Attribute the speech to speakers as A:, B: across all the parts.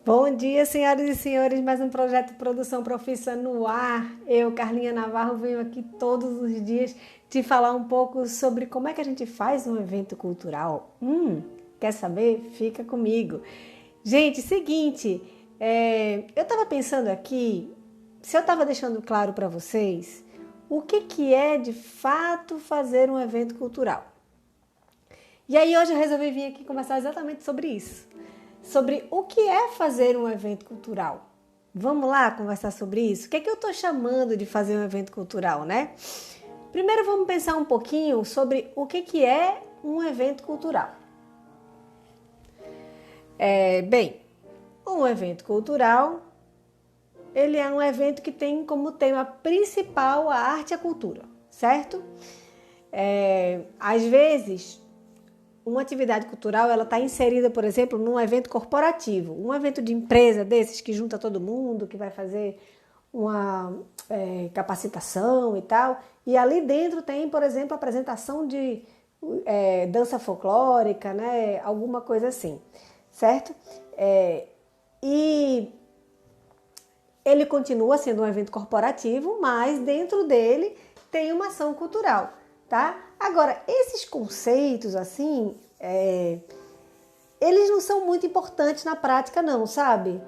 A: Bom dia, senhoras e senhores, mais um projeto de produção profissa no ar. Eu, Carlinha Navarro, venho aqui todos os dias te falar um pouco sobre como é que a gente faz um evento cultural. Quer saber? Fica comigo. Gente, seguinte, eu estava pensando aqui, se eu estava deixando claro para vocês o que é de fato fazer um evento cultural. E aí hoje eu resolvi vir aqui conversar exatamente sobre isso. Sobre o que é fazer um evento cultural. Vamos lá conversar sobre isso? O que é que eu estou chamando de fazer um evento cultural, né? Primeiro vamos pensar um pouquinho sobre o que é um evento cultural. Bem, um evento cultural, ele é um evento que tem como tema principal a arte e a cultura, certo? Às vezes, uma atividade cultural ela está inserida, por exemplo, num evento corporativo, um evento de empresa desses que junta todo mundo, que vai fazer uma capacitação e tal. E ali dentro tem, por exemplo, apresentação de dança folclórica, né? Alguma coisa assim, certo? E ele continua sendo um evento corporativo, mas dentro dele tem uma ação cultural, tá? Agora, esses conceitos, assim, eles não são muito importantes na prática, não, sabe?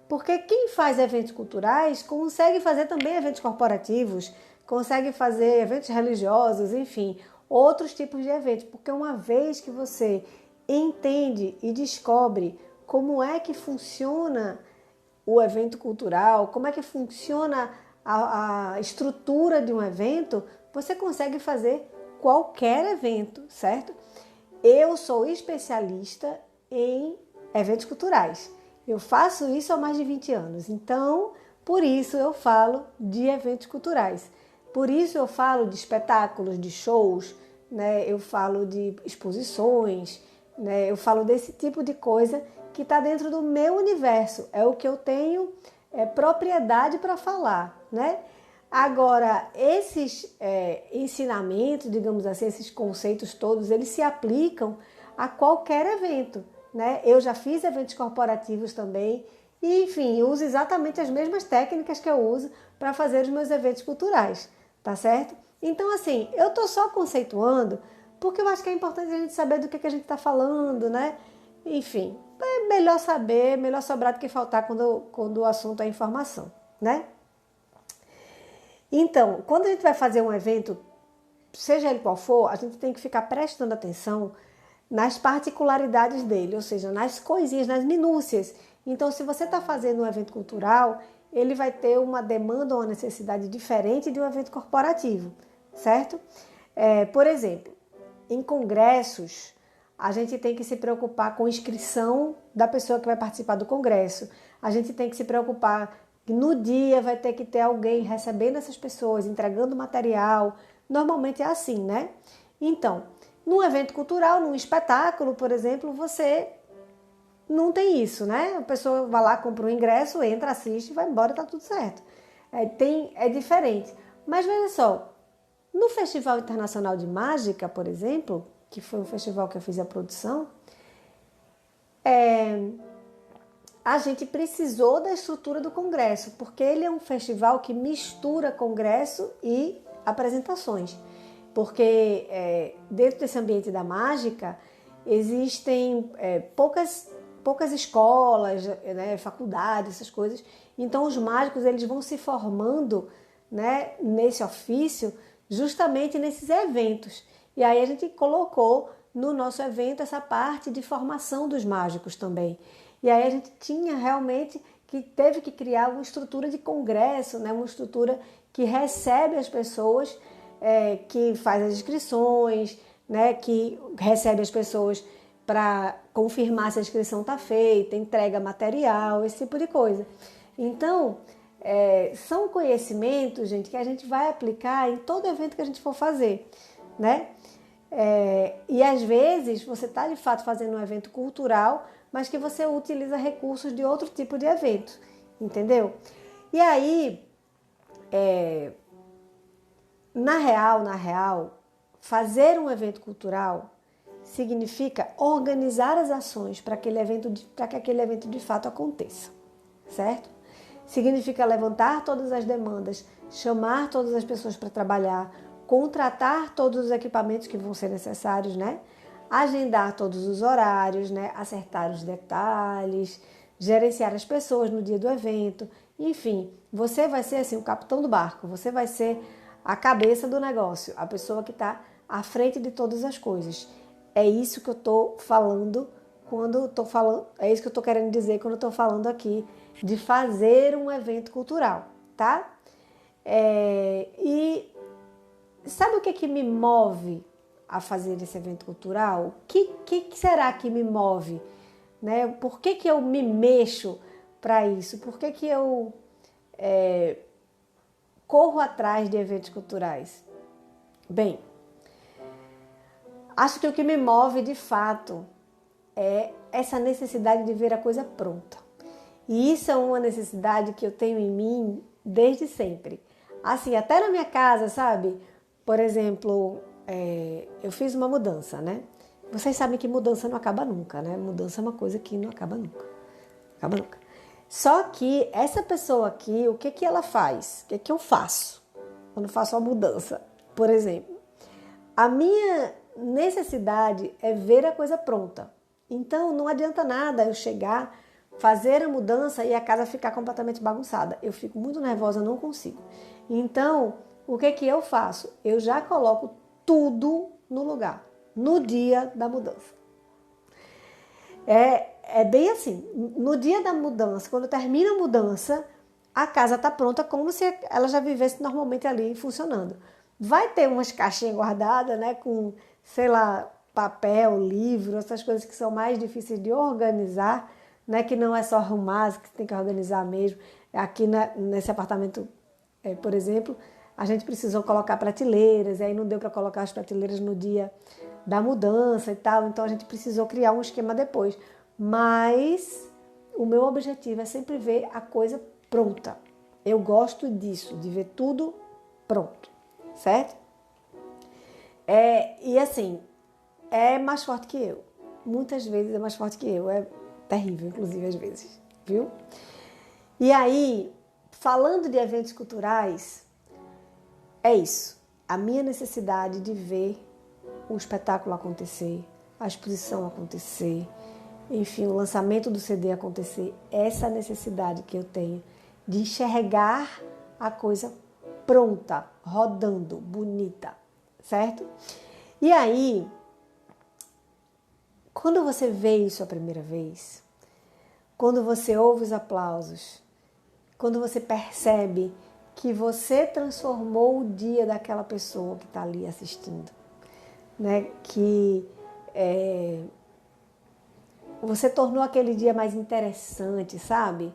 A: Porque quem faz eventos culturais consegue fazer também eventos corporativos, consegue fazer eventos religiosos, enfim, outros tipos de eventos. Porque uma vez que você entende e descobre como é que funciona o evento cultural, como é que funciona a estrutura de um evento, você consegue fazer qualquer evento, certo? Eu sou especialista em eventos culturais. Eu faço isso há mais de 20 anos, então por isso eu falo de eventos culturais. Por isso eu falo de espetáculos, de shows, né? Eu falo de exposições, né? Eu falo desse tipo de coisa que está dentro do meu universo. É o que eu tenho propriedade para falar, né? Agora, esses ensinamentos, digamos assim, esses conceitos todos, eles se aplicam a qualquer evento, né? Eu já fiz eventos corporativos também e, enfim, uso exatamente as mesmas técnicas que eu uso para fazer os meus eventos culturais, tá certo? Então, assim, eu tô só conceituando porque eu acho que é importante a gente saber do que a gente está falando, né? Enfim, é melhor saber, melhor sobrar do que faltar quando o assunto é informação, né? Então, quando a gente vai fazer um evento, seja ele qual for, a gente tem que ficar prestando atenção nas particularidades dele, ou seja, nas coisinhas, nas minúcias. Então, se você está fazendo um evento cultural, ele vai ter uma demanda ou uma necessidade diferente de um evento corporativo, certo? Por exemplo, em congressos, a gente tem que se preocupar com a inscrição da pessoa que vai participar do congresso. A gente tem que se preocupar que no dia vai ter que ter alguém recebendo essas pessoas, entregando material. Normalmente é assim, né? Então, num evento cultural, num espetáculo, por exemplo, você não tem isso, né? A pessoa vai lá, compra um ingresso, entra, assiste, vai embora, tá tudo certo. É diferente. Mas veja só, no Festival Internacional de Mágica, por exemplo, que foi um festival que eu fiz a produção, a gente precisou da estrutura do congresso, porque ele é um festival que mistura congresso e apresentações. Porque dentro desse ambiente da mágica existem poucas escolas, né, faculdades, essas coisas. Então os mágicos eles vão se formando, né, nesse ofício justamente nesses eventos. E aí a gente colocou no nosso evento essa parte de formação dos mágicos também. E aí a gente tinha realmente que teve que criar uma estrutura de congresso, né? Uma estrutura que recebe as pessoas, que faz as inscrições, né? Que recebe as pessoas para confirmar se a inscrição está feita, entrega material, esse tipo de coisa. Então, são conhecimentos, gente, que a gente vai aplicar em todo evento que a gente for fazer, né? E às vezes você está de fato fazendo um evento cultural, mas que você utiliza recursos de outro tipo de evento, entendeu? E aí, na real, fazer um evento cultural significa organizar as ações para que aquele evento de fato aconteça, certo? Significa levantar todas as demandas, chamar todas as pessoas para trabalhar, contratar todos os equipamentos que vão ser necessários, né? Agendar todos os horários, né? Acertar os detalhes, gerenciar as pessoas no dia do evento. Enfim, você vai ser assim o capitão do barco, você vai ser a cabeça do negócio, a pessoa que está à frente de todas as coisas. É isso que eu estou falando quando estou falando, é isso que eu estou querendo dizer quando eu estou falando aqui de fazer um evento cultural, tá? E sabe o que me move a fazer esse evento cultural? O que será que me move? Né? Por que eu me mexo para isso? Por que eu corro atrás de eventos culturais? Bem, acho que o que me move de fato é essa necessidade de ver a coisa pronta. E isso é uma necessidade que eu tenho em mim desde sempre. Assim, até na minha casa, sabe? Por exemplo, eu fiz uma mudança, né? Vocês sabem que mudança não acaba nunca, né? Mudança é uma coisa que não acaba nunca. Acaba nunca. Só que essa pessoa aqui, o que ela faz? O que eu faço quando faço uma mudança? Por exemplo, a minha necessidade é ver a coisa pronta. Então, não adianta nada eu chegar, fazer a mudança e a casa ficar completamente bagunçada. Eu fico muito nervosa, não consigo. Então, o que eu faço? Eu já coloco tudo no lugar, no dia da mudança. É bem assim, no dia da mudança, quando termina a mudança, a casa está pronta como se ela já vivesse normalmente ali funcionando. Vai ter umas caixinhas guardadas, né, com, sei lá, papel, livro, essas coisas que são mais difíceis de organizar, né, que não é só arrumar, que tem que organizar mesmo. Aqui nesse apartamento, por exemplo, a gente precisou colocar prateleiras, e aí não deu para colocar as prateleiras no dia da mudança e tal, então a gente precisou criar um esquema depois. Mas o meu objetivo é sempre ver a coisa pronta. Eu gosto disso, de ver tudo pronto, certo? E assim, é mais forte que eu. Muitas vezes é mais forte que eu. É terrível, inclusive, às vezes, viu? E aí, falando de eventos culturais, é isso. A minha necessidade de ver o espetáculo acontecer, a exposição acontecer, enfim, o lançamento do CD acontecer, essa necessidade que eu tenho de enxergar a coisa pronta, rodando, bonita, certo? E aí, quando você vê isso a primeira vez, quando você ouve os aplausos, quando você percebe que você transformou o dia daquela pessoa que está ali assistindo, né? Que você tornou aquele dia mais interessante, sabe?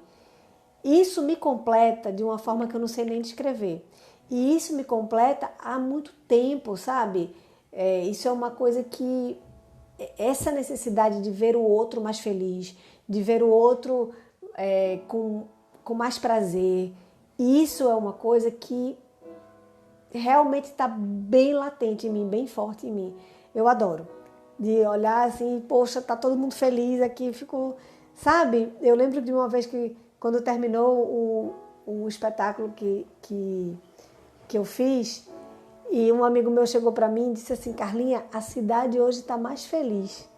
A: Isso me completa de uma forma que eu não sei nem descrever. E isso me completa há muito tempo, sabe? Isso é uma coisa que... Essa necessidade de ver o outro mais feliz, de ver o outro com mais prazer, isso é uma coisa que realmente está bem latente em mim, bem forte em mim. Eu adoro. De olhar assim, poxa, tá todo mundo feliz aqui, ficou... Sabe? Eu lembro de uma vez que, quando terminou o espetáculo que eu fiz, e um amigo meu chegou para mim e disse assim: Carlinha, a cidade hoje está mais feliz.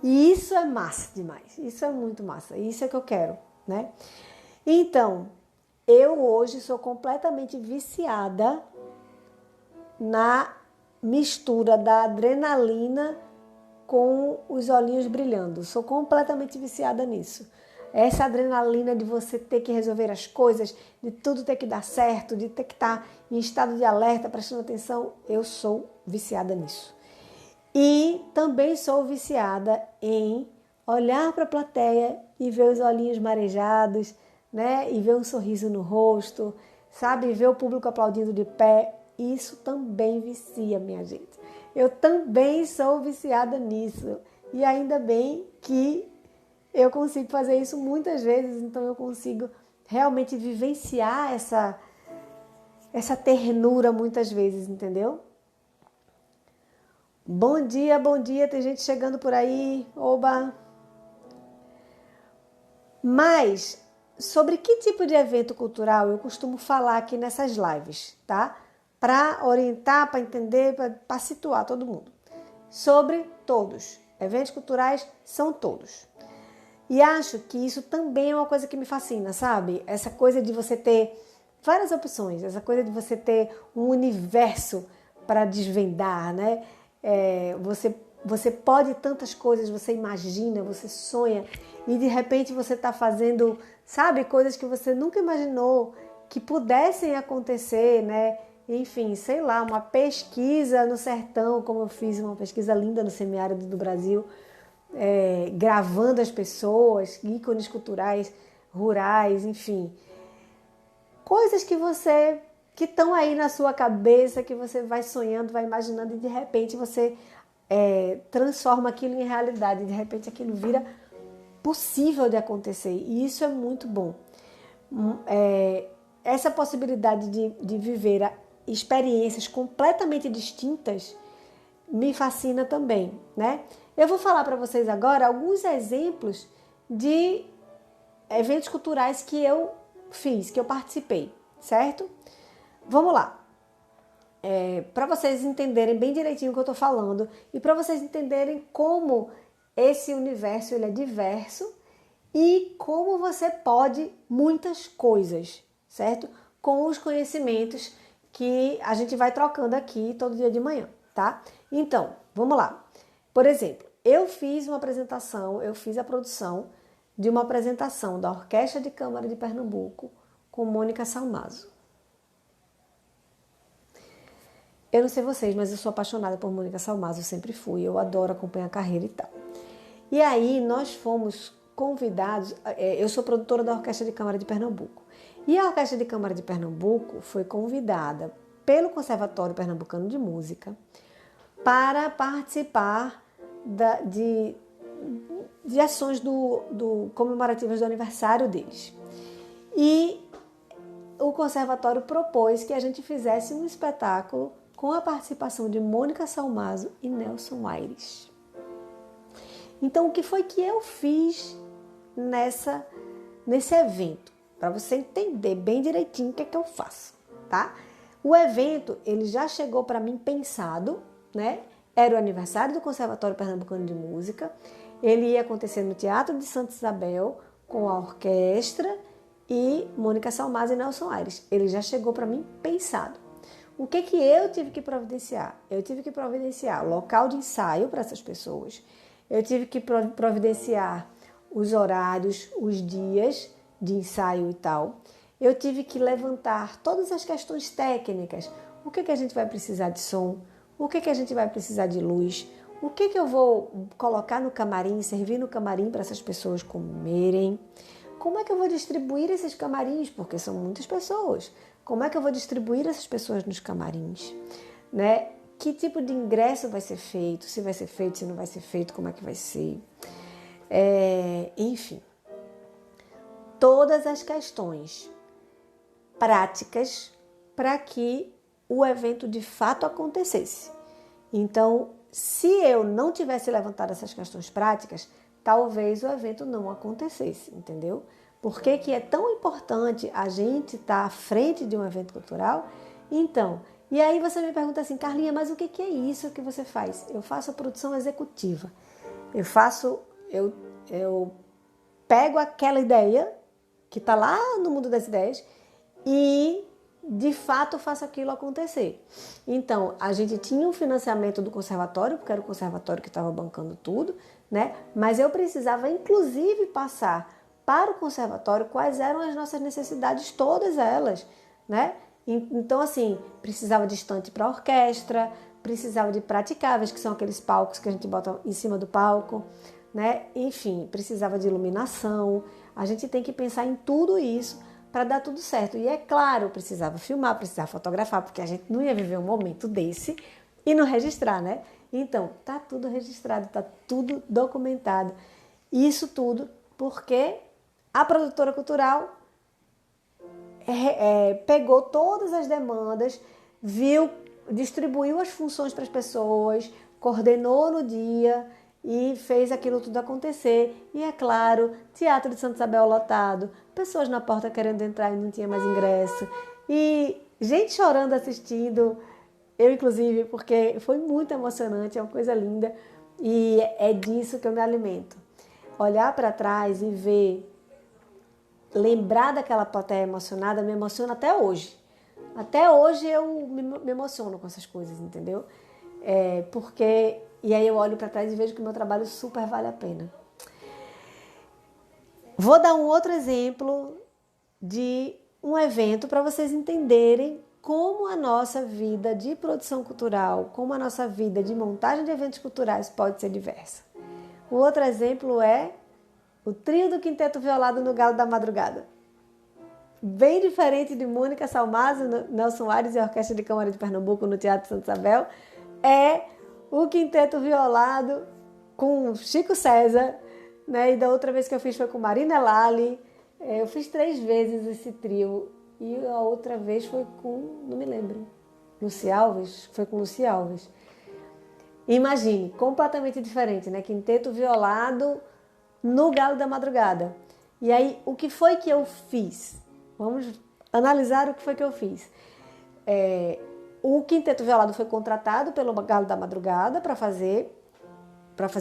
A: E isso é massa demais, isso é muito massa, isso é que eu quero, né? Então, eu hoje sou completamente viciada na mistura da adrenalina com os olhinhos brilhando. Sou completamente viciada nisso. Essa adrenalina de você ter que resolver as coisas, de tudo ter que dar certo, de ter que estar em estado de alerta, prestando atenção, eu sou viciada nisso. E também sou viciada em olhar para a plateia e ver os olhinhos marejados, né? E ver um sorriso no rosto, sabe? Ver o público aplaudindo de pé. Isso também vicia, minha gente. Eu também sou viciada nisso. E ainda bem que eu consigo fazer isso muitas vezes, então eu consigo realmente vivenciar essa ternura muitas vezes, entendeu? bom dia, tem gente chegando por aí, oba! Mas sobre que tipo de evento cultural eu costumo falar aqui nessas lives, tá? Para orientar, para entender, para situar todo mundo. Sobre todos. Eventos culturais são todos. E acho que isso também é uma coisa que me fascina, sabe? Essa coisa de você ter várias opções, essa coisa de você ter um universo para desvendar, né? Você pode tantas coisas, você imagina, você sonha e de repente você está fazendo, sabe, coisas que você nunca imaginou que pudessem acontecer, né? Enfim, sei lá, uma pesquisa no sertão, como eu fiz uma pesquisa linda no semiárido do Brasil, gravando as pessoas, ícones culturais, rurais, enfim. Coisas que estão aí na sua cabeça, que você vai sonhando, vai imaginando e de repente você transforma aquilo em realidade, de repente aquilo vira possível de acontecer e isso é muito bom. Essa possibilidade de viver experiências completamente distintas me fascina também, né? Eu vou falar para vocês agora alguns exemplos de eventos culturais que eu fiz, que eu participei, certo? Vamos lá. Para vocês entenderem bem direitinho o que eu estou falando e para vocês entenderem como esse universo ele é diverso e como você pode muitas coisas, certo? Com os conhecimentos que a gente vai trocando aqui todo dia de manhã, tá? Então, vamos lá. Por exemplo, eu fiz a produção de uma apresentação da Orquestra de Câmara de Pernambuco com Mônica Salmazo. Eu não sei vocês, mas eu sou apaixonada por Mônica Salmazo, eu sempre fui, eu adoro acompanhar a carreira e tal. E aí nós fomos convidados, eu sou produtora da Orquestra de Câmara de Pernambuco, e a Orquestra de Câmara de Pernambuco foi convidada pelo Conservatório Pernambucano de Música para participar de ações comemorativas do aniversário deles. E o Conservatório propôs que a gente fizesse um espetáculo com a participação de Mônica Salmazo e Nelson Aires. Então, o que foi que eu fiz nesse evento? Para você entender bem direitinho o que é que eu faço, tá? O evento, ele já chegou para mim pensado, né? Era o aniversário do Conservatório Pernambucano de Música. Ele ia acontecer no Teatro de Santa Isabel com a orquestra e Mônica Salmazo e Nelson Aires. Ele já chegou para mim pensado. O que eu tive que providenciar? Eu tive que providenciar local de ensaio para essas pessoas. Eu tive que providenciar os horários, os dias de ensaio e tal. Eu tive que levantar todas as questões técnicas. O que a gente vai precisar de som? O que a gente vai precisar de luz? O que eu vou colocar no camarim, servir no camarim para essas pessoas comerem? Como é que eu vou distribuir esses camarins? Porque são muitas pessoas. Como é que eu vou distribuir essas pessoas nos camarins? Né? Que tipo de ingresso vai ser feito? Se vai ser feito, se não vai ser feito, como é que vai ser? Enfim, todas as questões práticas para que o evento de fato acontecesse. Então, se eu não tivesse levantado essas questões práticas, talvez o evento não acontecesse, entendeu? Por que é tão importante a gente estar à frente de um evento cultural? Então, e aí você me pergunta assim, Carlinha, mas o que é isso que você faz? Eu faço a produção executiva. Eu pego aquela ideia que está lá no mundo das ideias e, de fato, faço aquilo acontecer. Então, a gente tinha um financiamento do conservatório, porque era o conservatório que estava bancando tudo, né? Mas eu precisava, inclusive, passar para o conservatório quais eram as nossas necessidades, todas elas, né? Então, assim, precisava de estante para a orquestra, precisava de praticáveis, que são aqueles palcos que a gente bota em cima do palco, né? Enfim, precisava de iluminação. A gente tem que pensar em tudo isso para dar tudo certo. E é claro, precisava filmar, precisava fotografar, porque a gente não ia viver um momento desse e não registrar, né? Então, tá tudo registrado, tá tudo documentado. Isso tudo porque a produtora cultural pegou todas as demandas, distribuiu as funções para as pessoas, coordenou no dia e fez aquilo tudo acontecer. E é claro, Teatro de Santa Isabel lotado, pessoas na porta querendo entrar e não tinha mais ingresso, e gente chorando assistindo, eu inclusive, porque foi muito emocionante, é uma coisa linda, e é disso que eu me alimento. Olhar para trás e ver, lembrar daquela plateia emocionada, me emociona até hoje. Até hoje eu me emociono com essas coisas, entendeu? Porque... E aí eu olho para trás e vejo que o meu trabalho super vale a pena. Vou dar um outro exemplo de um evento para vocês entenderem como a nossa vida de produção cultural, como a nossa vida de montagem de eventos culturais pode ser diversa. O outro exemplo é o trio do Quinteto Violado no Galo da Madrugada. Bem diferente de Mônica Salmazo, Nelson Aires e a Orquestra de Câmara de Pernambuco no Teatro Santa Isabel, é o Quinteto Violado com Chico César, né? E da outra vez que eu fiz foi com Marina Lali. Eu fiz 3 vezes esse trio e a outra vez foi com, não me lembro, Luci Alves, foi com Luci Alves. Imagine, completamente diferente, né? Quinteto Violado no Galo da Madrugada. E aí, o que foi que eu fiz? Vamos analisar o que foi que eu fiz. O Quinteto Violado foi contratado pelo Galo da Madrugada para fazer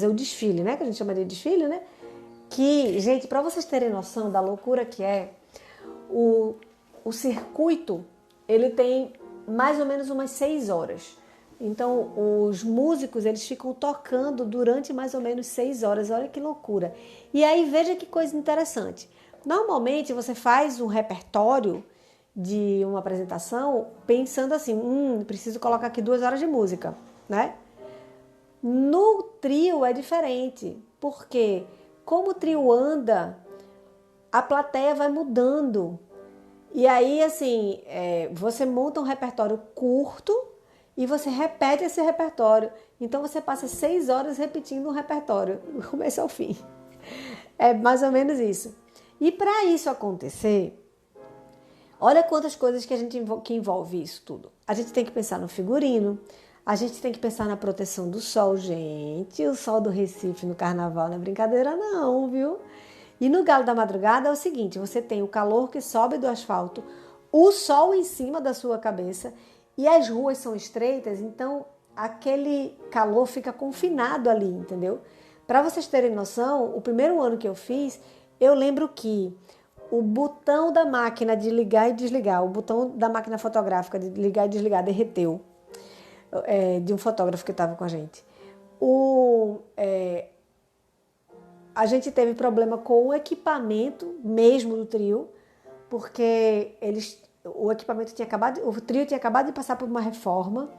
A: o desfile, né? Que a gente chama de desfile, né? Que, gente, para vocês terem noção da loucura que é, o circuito, ele tem mais ou menos umas 6 horas. Então, os músicos, eles ficam tocando durante mais ou menos 6 horas. Olha que loucura. E aí, veja que coisa interessante. Normalmente, você faz um repertório de uma apresentação pensando assim, preciso colocar aqui 2 horas de música, né? No trio é diferente, porque como o trio anda, a plateia vai mudando. E aí, assim, você monta um repertório curto e você repete esse repertório. Então, você passa 6 horas repetindo um repertório, do começo ao fim. É mais ou menos isso. E para isso acontecer, olha quantas coisas que envolve isso tudo. A gente tem que pensar no figurino, a gente tem que pensar na proteção do sol. Gente, o sol do Recife no carnaval não é brincadeira não, viu? E no Galo da Madrugada é o seguinte, você tem o calor que sobe do asfalto, o sol em cima da sua cabeça e as ruas são estreitas, então aquele calor fica confinado ali, entendeu? Para vocês terem noção, o primeiro ano que eu fiz, eu lembro que o botão da máquina de ligar e desligar, o botão da máquina fotográfica de ligar e desligar derreteu, de um fotógrafo que estava com a gente. A gente teve problema com o equipamento mesmo do trio, porque o trio tinha acabado de passar por uma reforma,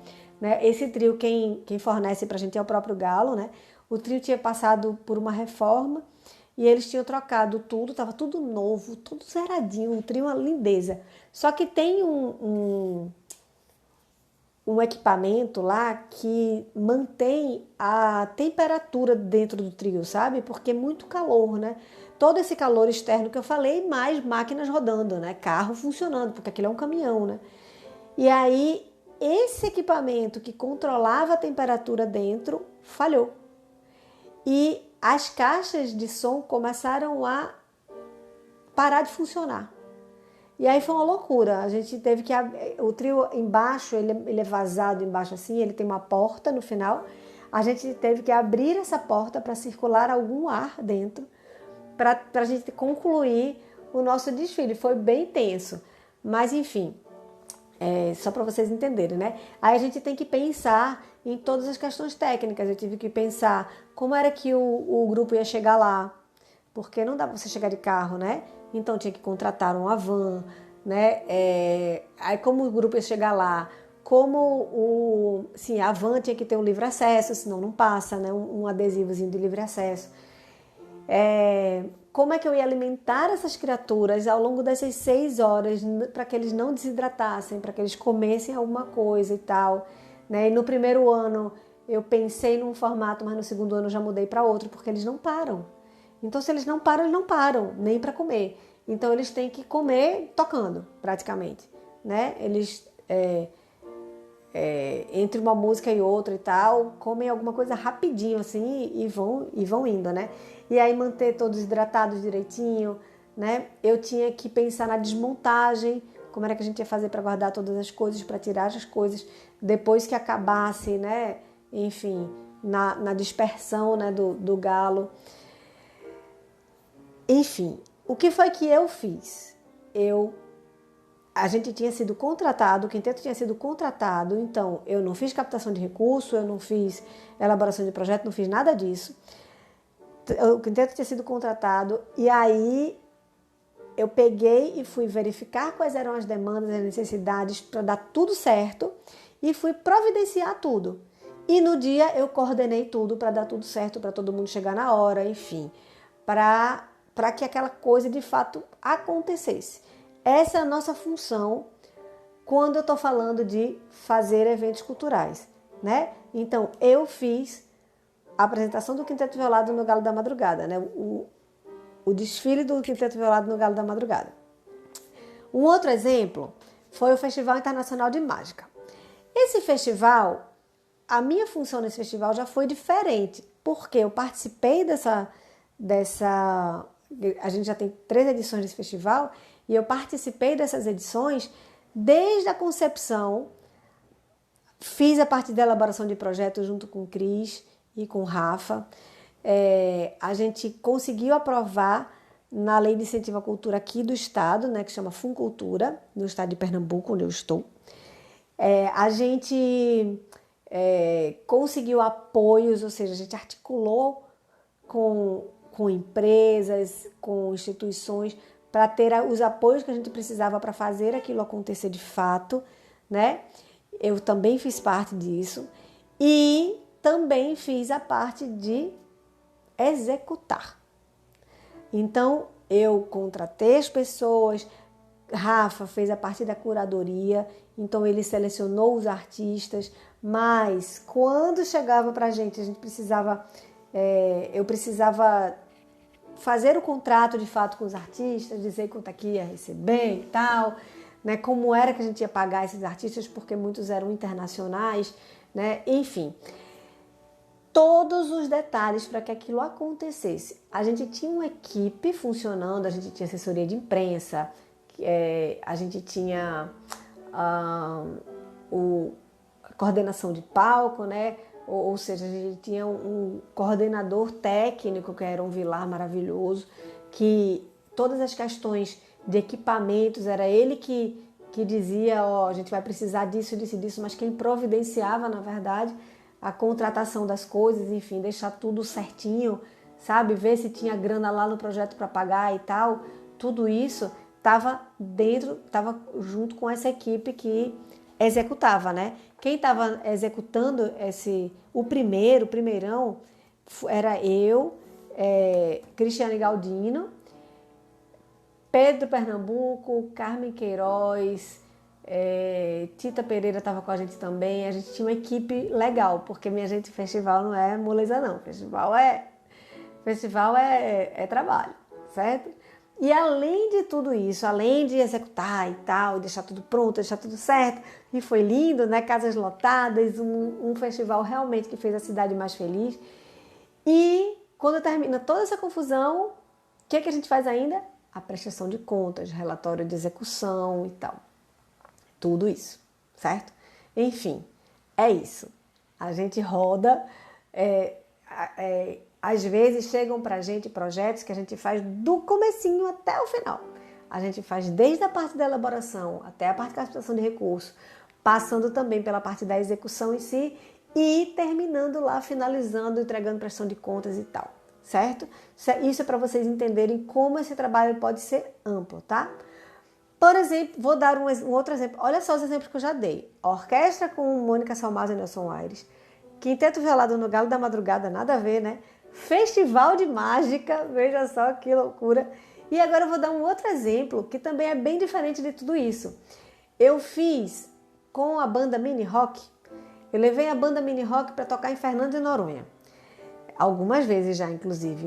A: né? Esse trio, quem fornece pra gente é o próprio Galo, né? O trio tinha passado por uma reforma e eles tinham trocado tudo, estava tudo novo, tudo zeradinho, o trio é uma lindeza. Só que tem um equipamento lá que mantém a temperatura dentro do trio, sabe? Porque é muito calor, né? Todo esse calor externo que eu falei, mais máquinas rodando, né? Carro funcionando, porque aquilo é um caminhão, né? E aí, esse equipamento que controlava a temperatura dentro falhou. E as caixas de som começaram a parar de funcionar. E aí foi uma loucura, a gente teve que... O trio embaixo, ele é vazado embaixo assim, ele tem uma porta no final. A gente teve que abrir essa porta para circular algum ar dentro, para a gente concluir o nosso desfile. Foi bem tenso, mas enfim, só para vocês entenderem, né? Aí a gente tem que pensar em todas as questões técnicas. Eu tive que pensar como era que o grupo ia chegar lá, porque não dá para você chegar de carro, né? Então tinha que contratar uma van, né? Aí como o grupo ia chegar lá, a van tinha que ter um livre acesso, senão não passa, né? Um adesivozinho de livre acesso. Como é que eu ia alimentar essas criaturas ao longo dessas 6 horas para que eles não desidratassem, para que eles comessem alguma coisa e tal, né? E no primeiro ano eu pensei num formato, mas no segundo ano eu já mudei para outro, porque eles não param. Então, se eles não param, nem para comer. Então, eles têm que comer tocando, praticamente, né? Eles entre uma música e outra e tal, comem alguma coisa rapidinho assim e vão indo, né? E aí manter todos hidratados direitinho, né? Eu tinha que pensar na desmontagem, como era que a gente ia fazer para guardar todas as coisas, para tirar as coisas depois que acabasse, né? Enfim, na dispersão, né, do galo. Enfim, o que foi que eu fiz? A gente tinha sido contratado, o quinteto tinha sido contratado, então eu não fiz captação de recurso, eu não fiz elaboração de projeto, não fiz nada disso. O quinteto tinha sido contratado e aí eu peguei e fui verificar quais eram as demandas, as necessidades para dar tudo certo e fui providenciar tudo. E no dia eu coordenei tudo para dar tudo certo, para todo mundo chegar na hora, enfim, para que aquela coisa de fato acontecesse. Essa é a nossa função quando eu estou falando de fazer eventos culturais, né? Então, eu fiz a apresentação do Quinteto Violado no Galo da Madrugada, né? O desfile do Quinteto Violado no Galo da Madrugada. Um outro exemplo foi o Festival Internacional de Mágica. Esse festival, a minha função nesse festival já foi diferente, porque eu participei dessa a gente já tem 3 edições desse festival, e eu participei dessas edições desde a concepção, fiz a parte da elaboração de projetos junto com o Cris e com o Rafa. A gente conseguiu aprovar na Lei de Incentivo à Cultura aqui do estado, né, que chama Funcultura, no estado de Pernambuco, onde eu estou. A gente conseguiu apoios, ou seja, a gente articulou com empresas, com instituições, para ter os apoios que a gente precisava para fazer aquilo acontecer de fato, né? Eu também fiz parte disso e também fiz a parte de executar. Então, eu contratei as pessoas, Rafa fez a parte da curadoria, então ele selecionou os artistas, mas quando chegava para a gente precisava, eu precisava fazer o contrato de fato com os artistas, dizer quanto aqui ia receber e tal, né? Como era que a gente ia pagar esses artistas, porque muitos eram internacionais, né? Enfim, todos os detalhes para que aquilo acontecesse. A gente tinha uma equipe funcionando, a gente tinha assessoria de imprensa, a gente tinha a coordenação de palco, né? Ou seja, a gente tinha um coordenador técnico, que era um Vilar maravilhoso, que todas as questões de equipamentos, era ele que dizia, a gente vai precisar disso, disso, mas quem providenciava, na verdade, a contratação das coisas, enfim, deixar tudo certinho, sabe? Ver se tinha grana lá no projeto para pagar e tal. Tudo isso estava junto com essa equipe que executava, né? Quem estava executando o primeirão, era eu, Cristiane Galdino, Pedro Pernambuco, Carmen Queiroz, Tita Pereira estava com a gente também. A gente tinha uma equipe legal, porque, minha gente, festival não é moleza não, festival é trabalho, certo? E além de tudo isso, além de executar e tal, deixar tudo pronto, deixar tudo certo, e foi lindo, né? Casas lotadas, um festival realmente que fez a cidade mais feliz. E quando termina toda essa confusão, o que a gente faz ainda? A prestação de contas, relatório de execução e tal. Tudo isso, certo? Enfim, é isso. A gente roda, às vezes chegam pra gente projetos que a gente faz do comecinho até o final. A gente faz desde a parte da elaboração até a parte da captação de recursos, passando também pela parte da execução em si e terminando lá, finalizando, entregando prestação de contas e tal, certo? Isso é para vocês entenderem como esse trabalho pode ser amplo, tá? Por exemplo, vou dar um outro exemplo. Olha só os exemplos que eu já dei. Orquestra com Mônica Salmazo e Nelson Aires. Quinteto Violado no Galo da Madrugada, nada a ver, né? Festival de Mágica, veja só que loucura. E agora eu vou dar um outro exemplo que também é bem diferente de tudo isso. Eu fiz com a banda Mini Rock, eu levei a banda Mini Rock para tocar em Fernando de Noronha. Algumas vezes já, inclusive.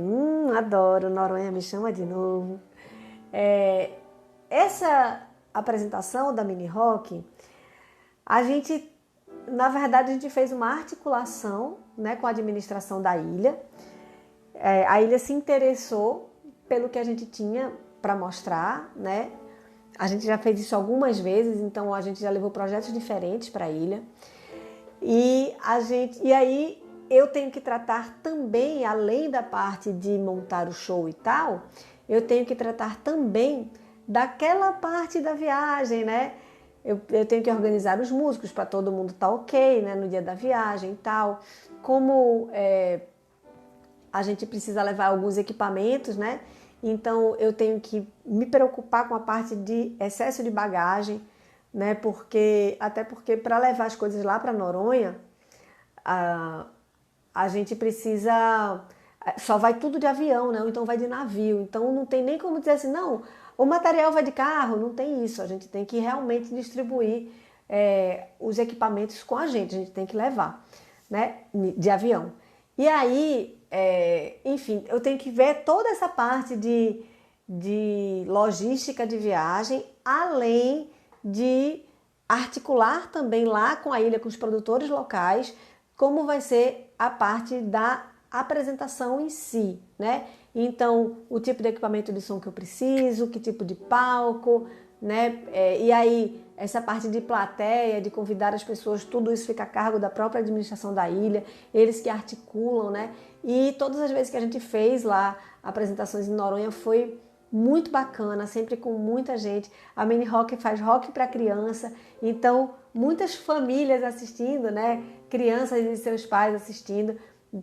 A: Adoro, Noronha me chama de novo. Essa apresentação da Mini Rock, a gente na verdade, a gente fez uma articulação, né, com a administração da ilha. A ilha se interessou pelo que a gente tinha para mostrar, né? A gente já fez isso algumas vezes, então a gente já levou projetos diferentes para a ilha. E aí eu tenho que tratar também, além da parte de montar o show e tal, eu tenho que tratar também daquela parte da viagem, né? Eu tenho que organizar os músicos para todo mundo estar ok, né, no dia da viagem e tal. Como a gente precisa levar alguns equipamentos, né? Então eu tenho que me preocupar com a parte de excesso de bagagem, né? Até porque para levar as coisas lá para Noronha, a gente precisa, só vai tudo de avião, né? Ou então vai de navio. Então não tem nem como dizer assim, não, o material vai de carro, não tem isso. A gente tem que realmente distribuir os equipamentos com a gente tem que levar, né? De avião. E aí, enfim, eu tenho que ver toda essa parte de logística de viagem, além de articular também lá com a ilha, com os produtores locais, como vai ser a parte da apresentação em si, né? Então, o tipo de equipamento de som que eu preciso, que tipo de palco, né? E aí, essa parte de plateia, de convidar as pessoas, tudo isso fica a cargo da própria administração da ilha, eles que articulam, né? E todas as vezes que a gente fez lá apresentações em Noronha foi muito bacana, sempre com muita gente. A Mini Rock faz rock para criança, então muitas famílias assistindo, né? Crianças e seus pais assistindo,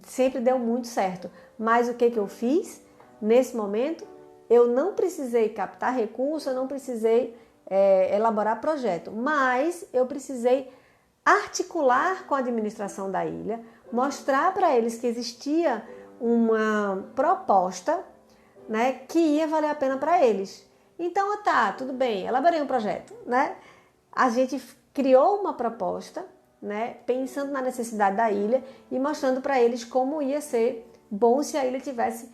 A: sempre deu muito certo. Mas o que eu fiz nesse momento? Eu não precisei captar recurso, eu não precisei elaborar projeto, mas eu precisei articular com a administração da ilha, mostrar para eles que existia uma proposta, né, que ia valer a pena para eles. Então, tá, tudo bem, elaborei um projeto, né? A gente criou uma proposta, né, pensando na necessidade da ilha e mostrando para eles como ia ser bom se a ilha tivesse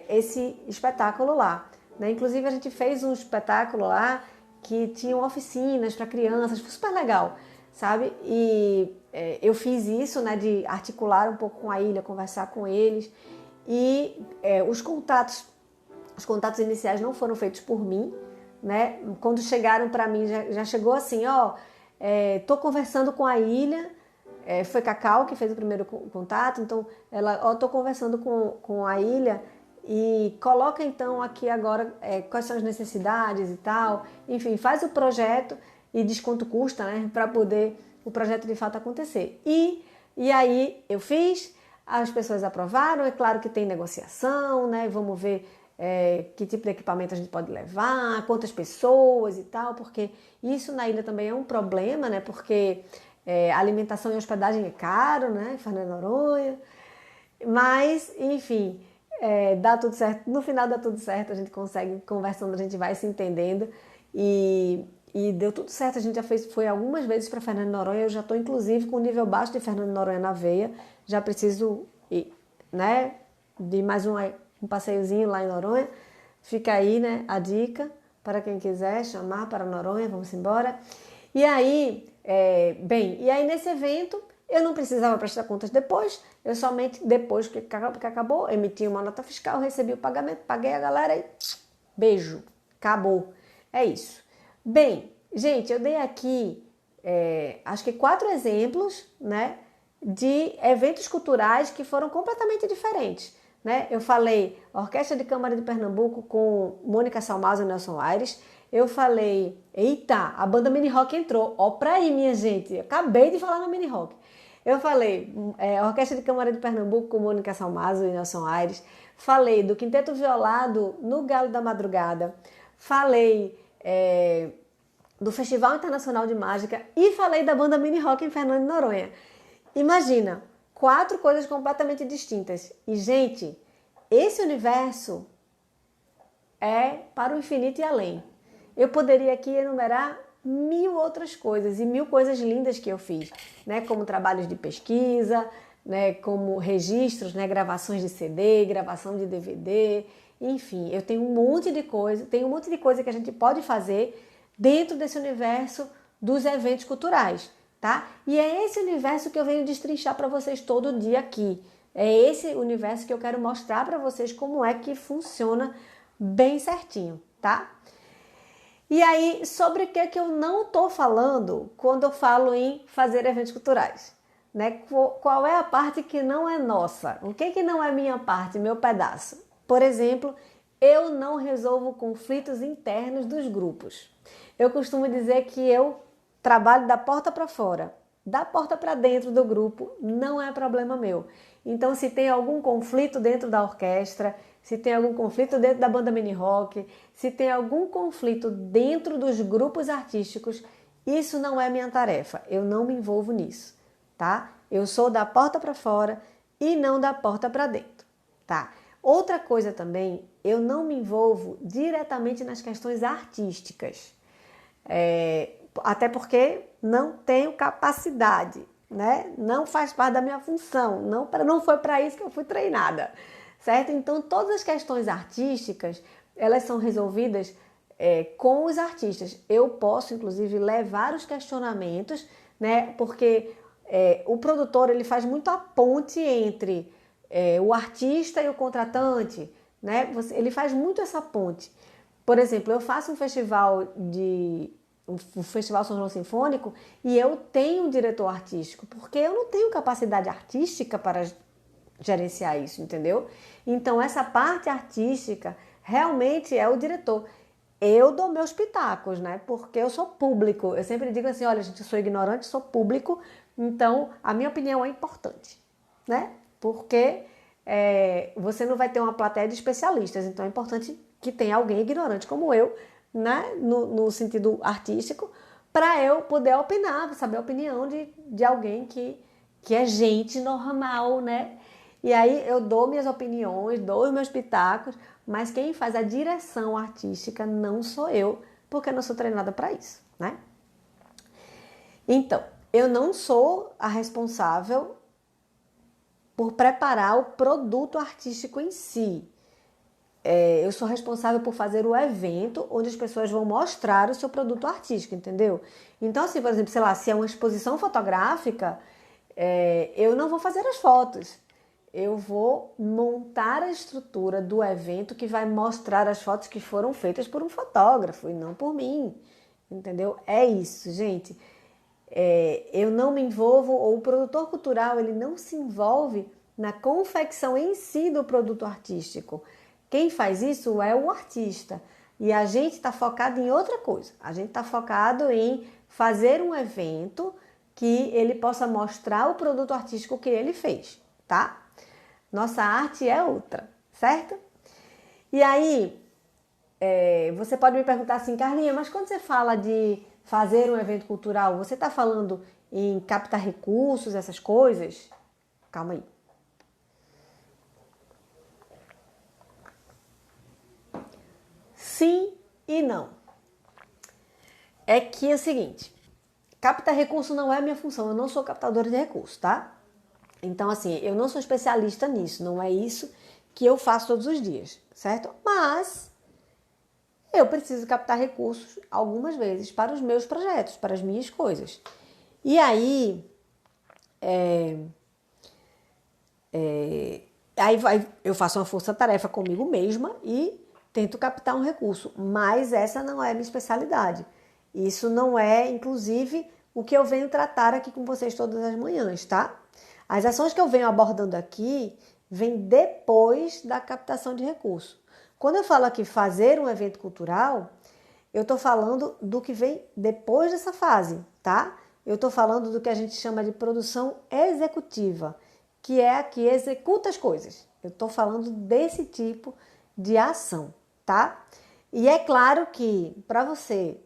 A: esse espetáculo lá, né? Inclusive a gente fez um espetáculo lá que tinha oficinas para crianças, foi super legal, sabe? E eu fiz isso, né, de articular um pouco com a ilha, conversar com eles e os contatos iniciais não foram feitos por mim, né? Quando chegaram para mim já chegou assim, tô conversando com a ilha. Foi Cacau que fez o primeiro contato, então estou conversando com a ilha e coloca então aqui agora quais são as necessidades e tal, enfim, faz o projeto e desconto custa, né, para poder o projeto de fato acontecer. E aí eu fiz, as pessoas aprovaram, é claro que tem negociação, né, vamos ver que tipo de equipamento a gente pode levar, quantas pessoas e tal, porque isso na ilha também é um problema, né, porque alimentação e hospedagem é caro, né? Em Fernando de Noronha. Mas, enfim, dá tudo certo. No final dá tudo certo, a gente consegue, conversando, a gente vai se entendendo. E deu tudo certo. A gente já foi algumas vezes para Fernando de Noronha. Eu já estou, inclusive, com o nível baixo de Fernando de Noronha na veia. Já preciso ir, né? De mais um passeiozinho lá em Noronha. Fica aí, né? A dica para quem quiser chamar para Noronha. Vamos embora. E aí, e aí nesse evento eu não precisava prestar contas depois, eu somente depois que acabou, emiti uma nota fiscal, recebi o pagamento, paguei a galera e beijo, acabou. É isso. Bem, gente, eu dei aqui acho que 4 exemplos, né, de eventos culturais que foram completamente diferentes. Né? Eu falei Orquestra de Câmara de Pernambuco com Mônica Salmazo e Nelson Aires. Eu falei, eita, a banda Mini Rock entrou. Ó pra aí, minha gente, acabei de falar na Mini Rock. Eu falei Orquestra de Câmara de Pernambuco com Mônica Salmazo e Nelson Aires. Falei do Quinteto Violado no Galo da Madrugada. Falei do Festival Internacional de Mágica e falei da banda Mini Rock em Fernando de Noronha. Imagina, 4 coisas completamente distintas. E, gente, esse universo é para o infinito e além. Eu poderia aqui enumerar 1000 outras coisas e 1000 coisas lindas que eu fiz, né? Como trabalhos de pesquisa, né? Como registros, né? Gravações de CD, gravação de DVD, enfim, eu tenho um monte de coisa, que a gente pode fazer dentro desse universo dos eventos culturais, tá? E é esse universo que eu venho destrinchar para vocês todo dia aqui. É esse universo que eu quero mostrar para vocês como é que funciona bem certinho, tá? E aí, sobre o que eu não estou falando quando eu falo em fazer eventos culturais? Né? Qual é a parte que não é nossa? O que não é minha parte, meu pedaço? Por exemplo, eu não resolvo conflitos internos dos grupos. Eu costumo dizer que eu trabalho da porta para fora. Da porta para dentro do grupo não é problema meu. Então, se tem algum conflito dentro da orquestra, se tem algum conflito dentro da banda mini rock, se tem algum conflito dentro dos grupos artísticos, isso não é minha tarefa. Eu não me envolvo nisso, tá? Eu sou da porta para fora e não da porta para dentro, tá? Outra coisa também, eu não me envolvo diretamente nas questões artísticas. Até porque não tenho capacidade, né? Não faz parte da minha função, não foi para isso que eu fui treinada, certo? Então, todas as questões artísticas, elas são resolvidas com os artistas. Eu posso, inclusive, levar os questionamentos, né? Porque o produtor, ele faz muito a ponte entre o artista e o contratante, né? Ele faz muito essa ponte. Por exemplo, eu faço um festival São João Sinfônico e eu tenho um diretor artístico, porque eu não tenho capacidade artística para gerenciar isso, entendeu? Então, essa parte artística realmente é o diretor. Eu dou meus pitacos, né? Porque eu sou público. Eu sempre digo assim, olha, gente, eu sou ignorante, sou público, então a minha opinião é importante, né? Porque você não vai ter uma plateia de especialistas, então é importante que tenha alguém ignorante como eu, né? No sentido artístico, para eu poder opinar, saber a opinião de alguém que é gente normal, né? E aí eu dou minhas opiniões, dou os meus pitacos, mas quem faz a direção artística não sou eu, porque eu não sou treinada para isso, né? Então, eu não sou a responsável por preparar o produto artístico em si. Eu sou responsável por fazer o evento onde as pessoas vão mostrar o seu produto artístico, entendeu? Então, assim, por exemplo, sei lá, se é uma exposição fotográfica, eu não vou fazer as fotos. Eu vou montar a estrutura do evento que vai mostrar as fotos que foram feitas por um fotógrafo e não por mim, entendeu? É isso, gente. Eu não me envolvo, ou o produtor cultural, ele não se envolve na confecção em si do produto artístico. Quem faz isso é o artista. E a gente está focado em outra coisa. A gente está focado em fazer um evento que ele possa mostrar o produto artístico que ele fez, tá? Nossa arte é outra, certo? E aí, você pode me perguntar assim, Carlinha, mas quando você fala de fazer um evento cultural, você está falando em captar recursos, essas coisas? Calma aí. Sim e não. É que é o seguinte, captar recurso não é minha função, eu não sou captadora de recursos, tá? Então, assim, eu não sou especialista nisso, não é isso que eu faço todos os dias, certo? Mas eu preciso captar recursos algumas vezes para os meus projetos, para as minhas coisas. E aí, eu faço uma força-tarefa comigo mesma e tento captar um recurso, mas essa não é a minha especialidade. Isso não é, inclusive, o que eu venho tratar aqui com vocês todas as manhãs, tá? As ações que eu venho abordando aqui vêm depois da captação de recurso. Quando eu falo aqui fazer um evento cultural, eu estou falando do que vem depois dessa fase, tá? Eu estou falando do que a gente chama de produção executiva, que é a que executa as coisas. Eu estou falando desse tipo de ação, tá? E é claro que para você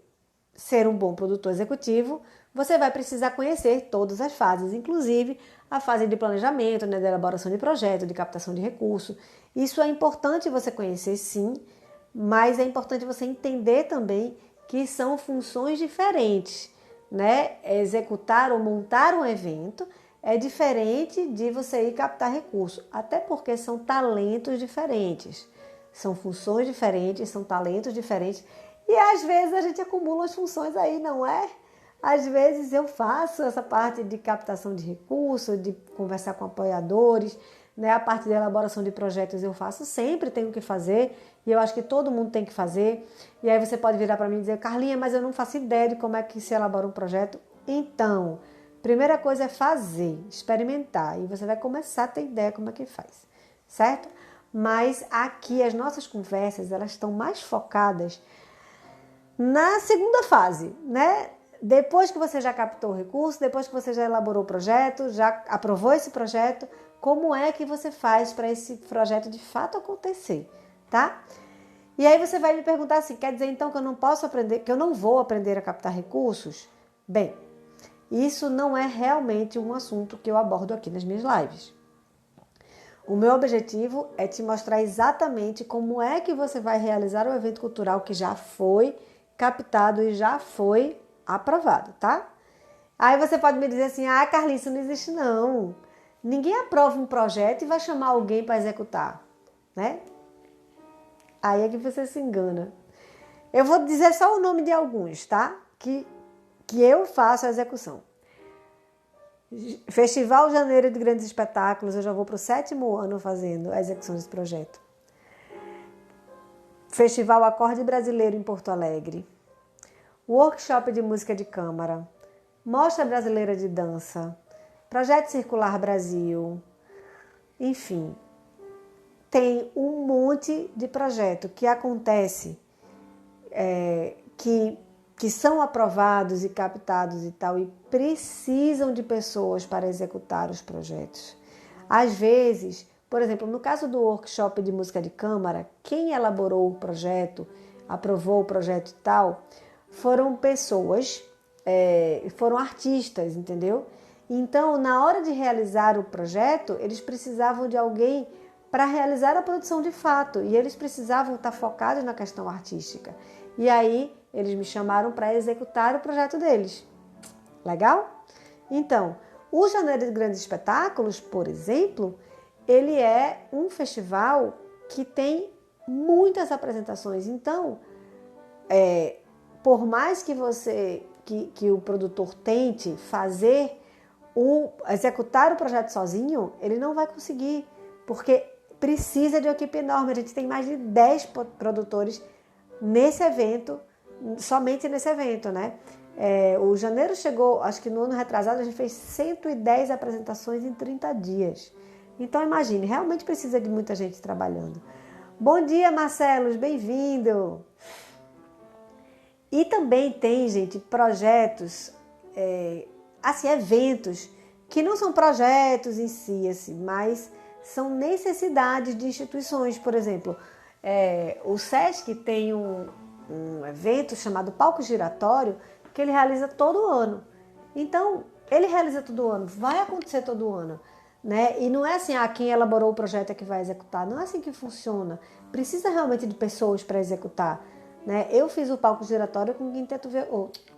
A: ser um bom produtor executivo, você vai precisar conhecer todas as fases, inclusive a fase de planejamento, né, de elaboração de projeto, de captação de recurso. Isso é importante você conhecer, sim, mas é importante você entender também que são funções diferentes, né? Executar ou montar um evento é diferente de você ir captar recurso, até porque são talentos diferentes, são funções diferentes, são talentos diferentes e às vezes a gente acumula as funções aí, não é? Às vezes eu faço essa parte de captação de recursos, de conversar com apoiadores, né? A parte de elaboração de projetos eu faço sempre, tenho que fazer, e eu acho que todo mundo tem que fazer. E aí você pode virar para mim e dizer, Carlinha, mas eu não faço ideia de como é que se elabora um projeto. Então, primeira coisa é fazer, experimentar, e você vai começar a ter ideia como é que faz, certo? Mas aqui as nossas conversas, elas estão mais focadas na segunda fase, né? Depois que você já captou o recurso, depois que você já elaborou o projeto, já aprovou esse projeto, como é que você faz para esse projeto de fato acontecer, tá? E aí você vai me perguntar assim, quer dizer então que eu não posso aprender, que eu não vou aprender a captar recursos? Bem, isso não é realmente um assunto que eu abordo aqui nas minhas lives. O meu objetivo é te mostrar exatamente como é que você vai realizar o evento cultural que já foi captado e já foi aprovado, tá? Aí você pode me dizer assim, Carlinhos, isso não existe não. Ninguém aprova um projeto e vai chamar alguém para executar, né? Aí é que você se engana. Eu vou dizer só o nome de alguns, tá? Que eu faço a execução. Festival Janeiro de Grandes Espetáculos, eu já vou para o 7º ano fazendo a execução desse projeto. Festival Acorde Brasileiro em Porto Alegre. Workshop de Música de Câmara. Mostra Brasileira de Dança. Projeto Circular Brasil. Enfim, tem um monte de projeto que acontece, que são aprovados e captados e tal, e precisam de pessoas para executar os projetos. Às vezes, por exemplo, no caso do workshop de música de câmara, quem elaborou o projeto, aprovou o projeto e tal, foram pessoas, foram artistas, entendeu? Então, na hora de realizar o projeto, eles precisavam de alguém para realizar a produção de fato, e eles precisavam estar focados na questão artística. E aí, eles me chamaram para executar o projeto deles. Legal? Então, o Janeiro de Grandes Espetáculos, por exemplo, ele é um festival que tem muitas apresentações. Então, por mais que que o produtor tente executar o projeto sozinho, ele não vai conseguir, porque precisa de uma equipe enorme. A gente tem mais de 10 produtores nesse evento, somente nesse evento, né? O janeiro chegou, acho que no ano retrasado, a gente fez 110 apresentações em 30 dias. Então, imagine, realmente precisa de muita gente trabalhando. Bom dia, Marcelos, bem-vindo! E também tem, gente, projetos, eventos, que não são projetos em si, assim, mas são necessidades de instituições. Por exemplo, o SESC tem um evento chamado Palco Giratório, que ele realiza todo ano. Então, ele realiza todo ano, vai acontecer todo ano, né? E não é assim, quem elaborou o projeto é que vai executar. Não é assim que funciona. Precisa realmente de pessoas para executar, né? Eu fiz o Palco Giratório com o Quinteto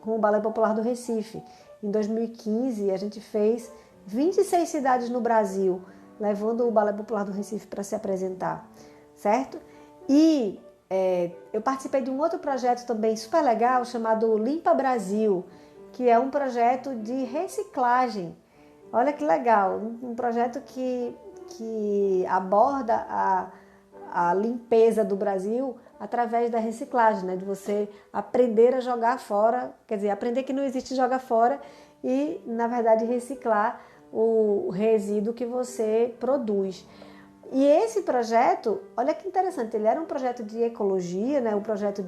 A: com o Balé Popular do Recife. Em 2015, a gente fez 26 cidades no Brasil, levando o Balé Popular do Recife para se apresentar, certo? E eu participei de um outro projeto também super legal, chamado Limpa Brasil, que é um projeto de reciclagem. Olha que legal, um projeto que aborda a limpeza do Brasil através da reciclagem, né? De você aprender a jogar fora, quer dizer, aprender que não existe jogar fora e, na verdade, reciclar o resíduo que você produz. E esse projeto, olha que interessante, ele era um projeto de ecologia, né? Um projeto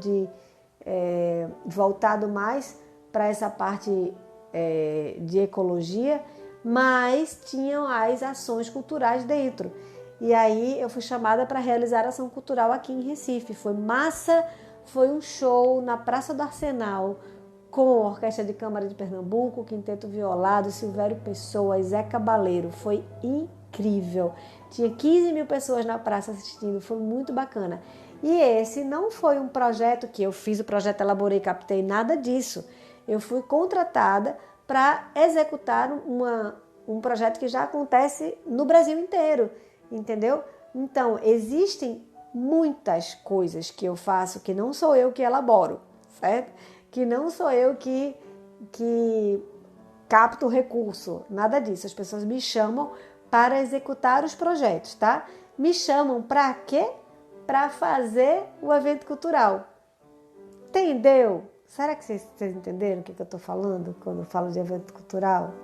A: voltado mais para essa parte de ecologia, mas tinham as ações culturais dentro. E aí eu fui chamada para realizar ação cultural aqui em Recife. Foi massa, foi um show na Praça do Arsenal, com a Orquestra de Câmara de Pernambuco, Quinteto Violado, Silvério Pessoa e Zé Cabaleiro. Foi incrível. Tinha 15 mil pessoas na praça assistindo, foi muito bacana. E esse não foi um projeto que eu fiz, o projeto elaborei, captei, nada disso. Eu fui contratada para executar um projeto que já acontece no Brasil inteiro, entendeu? Então, existem muitas coisas que eu faço que não sou eu que elaboro, certo? Que não sou eu que que capto o recurso, nada disso. As pessoas me chamam para executar os projetos, tá? Me chamam para quê? Para fazer o evento cultural. Entendeu? Será que vocês entenderam o que eu estou falando quando eu falo de evento cultural?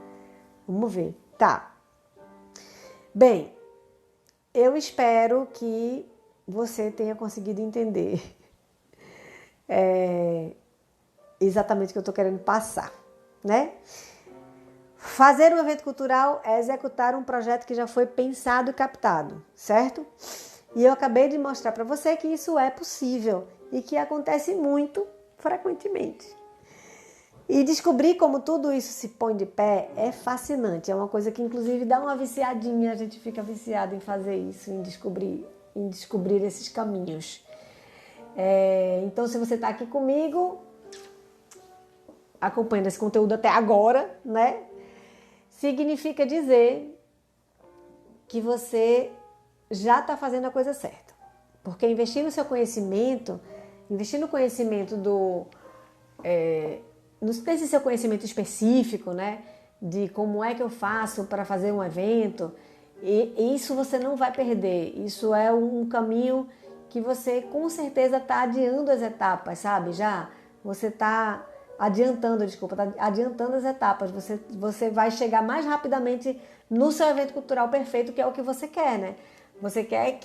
A: Vamos ver. Tá. Bem, eu espero que você tenha conseguido entender exatamente o que eu estou querendo passar, né? Fazer um evento cultural é executar um projeto que já foi pensado e captado, certo? E eu acabei de mostrar para você que isso é possível e que acontece muito frequentemente. E descobrir como tudo isso se põe de pé é fascinante. É uma coisa que, inclusive, dá uma viciadinha. A gente fica viciado em fazer isso, em descobrir esses caminhos. Então, se você está aqui comigo, acompanhando esse conteúdo até agora, né? Significa dizer que você já está fazendo a coisa certa. Porque investir no seu conhecimento, investir no conhecimento nesse seu conhecimento específico, né? De como é que eu faço para fazer um evento, e isso você não vai perder. Isso é um caminho que você com certeza está adiando as etapas, sabe? Você está adiantando as etapas. Você vai chegar mais rapidamente no seu evento cultural perfeito, que é o que você quer, né? Você quer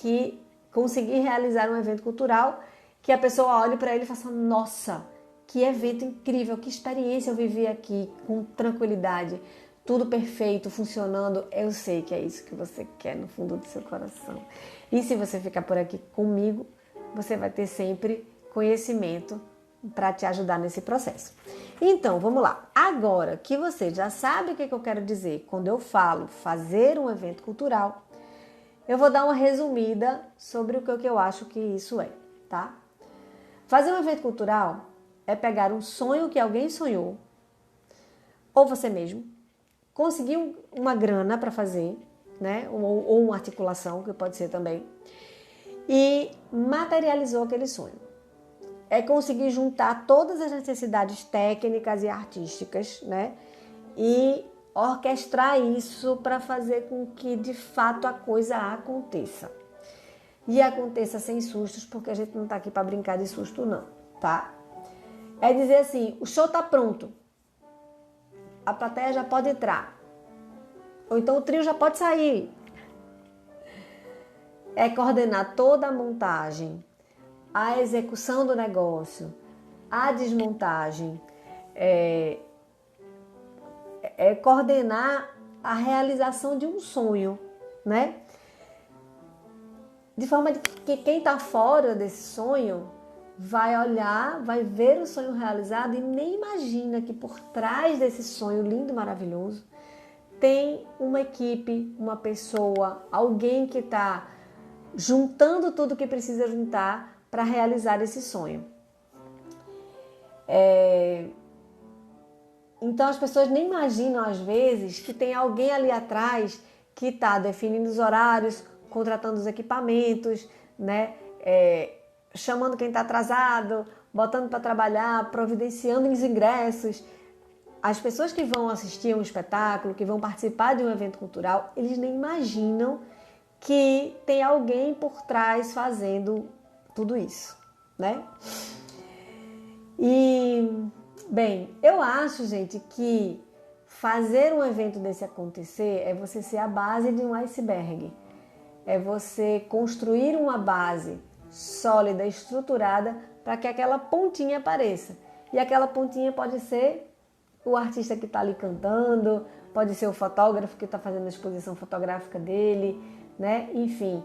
A: conseguir realizar um evento cultural que a pessoa olhe para ele e faça: nossa, que evento incrível, que experiência eu vivi aqui, com tranquilidade, tudo perfeito, funcionando. Eu sei que é isso que você quer no fundo do seu coração. E se você ficar por aqui comigo, você vai ter sempre conhecimento para te ajudar nesse processo. Então, vamos lá. Agora que você já sabe o que eu quero dizer quando eu falo fazer um evento cultural, eu vou dar uma resumida sobre o que eu acho que isso é, tá? Fazer um evento cultural é pegar um sonho que alguém sonhou, ou você mesmo, conseguir uma grana para fazer, né? Ou uma articulação, que pode ser também, e materializou aquele sonho. É conseguir juntar todas as necessidades técnicas e artísticas, né? E orquestrar isso para fazer com que de fato a coisa aconteça. E aconteça sem sustos, porque a gente não está aqui para brincar de susto não, tá? É dizer assim: o show está pronto, a plateia já pode entrar, ou então o trio já pode sair. É coordenar toda a montagem, a execução do negócio, a desmontagem, é coordenar a realização de um sonho, né? De forma que quem está fora desse sonho vai olhar, vai ver o sonho realizado e nem imagina que por trás desse sonho lindo, maravilhoso, tem uma equipe, uma pessoa, alguém que está juntando tudo que precisa juntar para realizar esse sonho. Então as pessoas nem imaginam às vezes que tem alguém ali atrás que está definindo os horários, contratando os equipamentos, né? Chamando quem está atrasado, botando para trabalhar, providenciando os ingressos. As pessoas que vão assistir a um espetáculo, que vão participar de um evento cultural, eles nem imaginam que tem alguém por trás fazendo tudo isso, né? E, bem, eu acho, gente, que fazer um evento desse acontecer é você ser a base de um iceberg. É você construir uma base sólida, estruturada, para que aquela pontinha apareça. E aquela pontinha pode ser o artista que está ali cantando, pode ser o fotógrafo que está fazendo a exposição fotográfica dele, né? Enfim,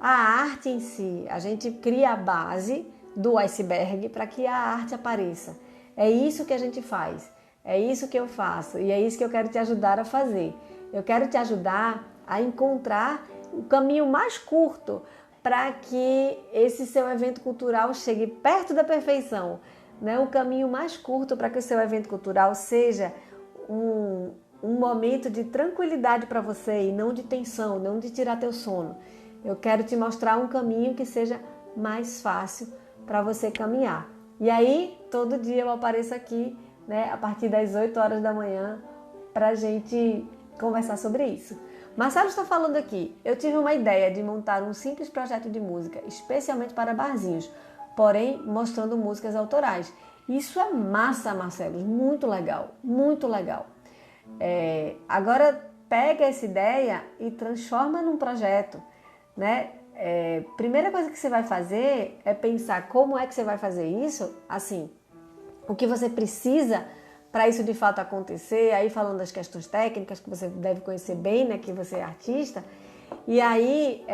A: a arte em si, a gente cria a base do iceberg para que a arte apareça. É isso que a gente faz, é isso que eu faço e é isso que eu quero te ajudar a fazer. Eu quero te ajudar a encontrar o caminho mais curto para que esse seu evento cultural chegue perto da perfeição, né? O caminho mais curto para que o seu evento cultural seja um momento de tranquilidade para você e não de tensão, não de tirar teu sono. Eu quero te mostrar um caminho que seja mais fácil para você caminhar. E aí, todo dia eu apareço aqui né, a partir das 8 horas da manhã, para a gente conversar sobre isso. Marcelo está falando aqui, eu tive uma ideia de montar um simples projeto de música, especialmente para barzinhos, porém mostrando músicas autorais. Isso é massa, Marcelo, muito legal, muito legal. Agora pega essa ideia e transforma num projeto, né? Primeira coisa que você vai fazer é pensar como é que você vai fazer isso, assim, o que você precisa para isso de fato acontecer, aí falando das questões técnicas que você deve conhecer bem, né, que você é artista, e aí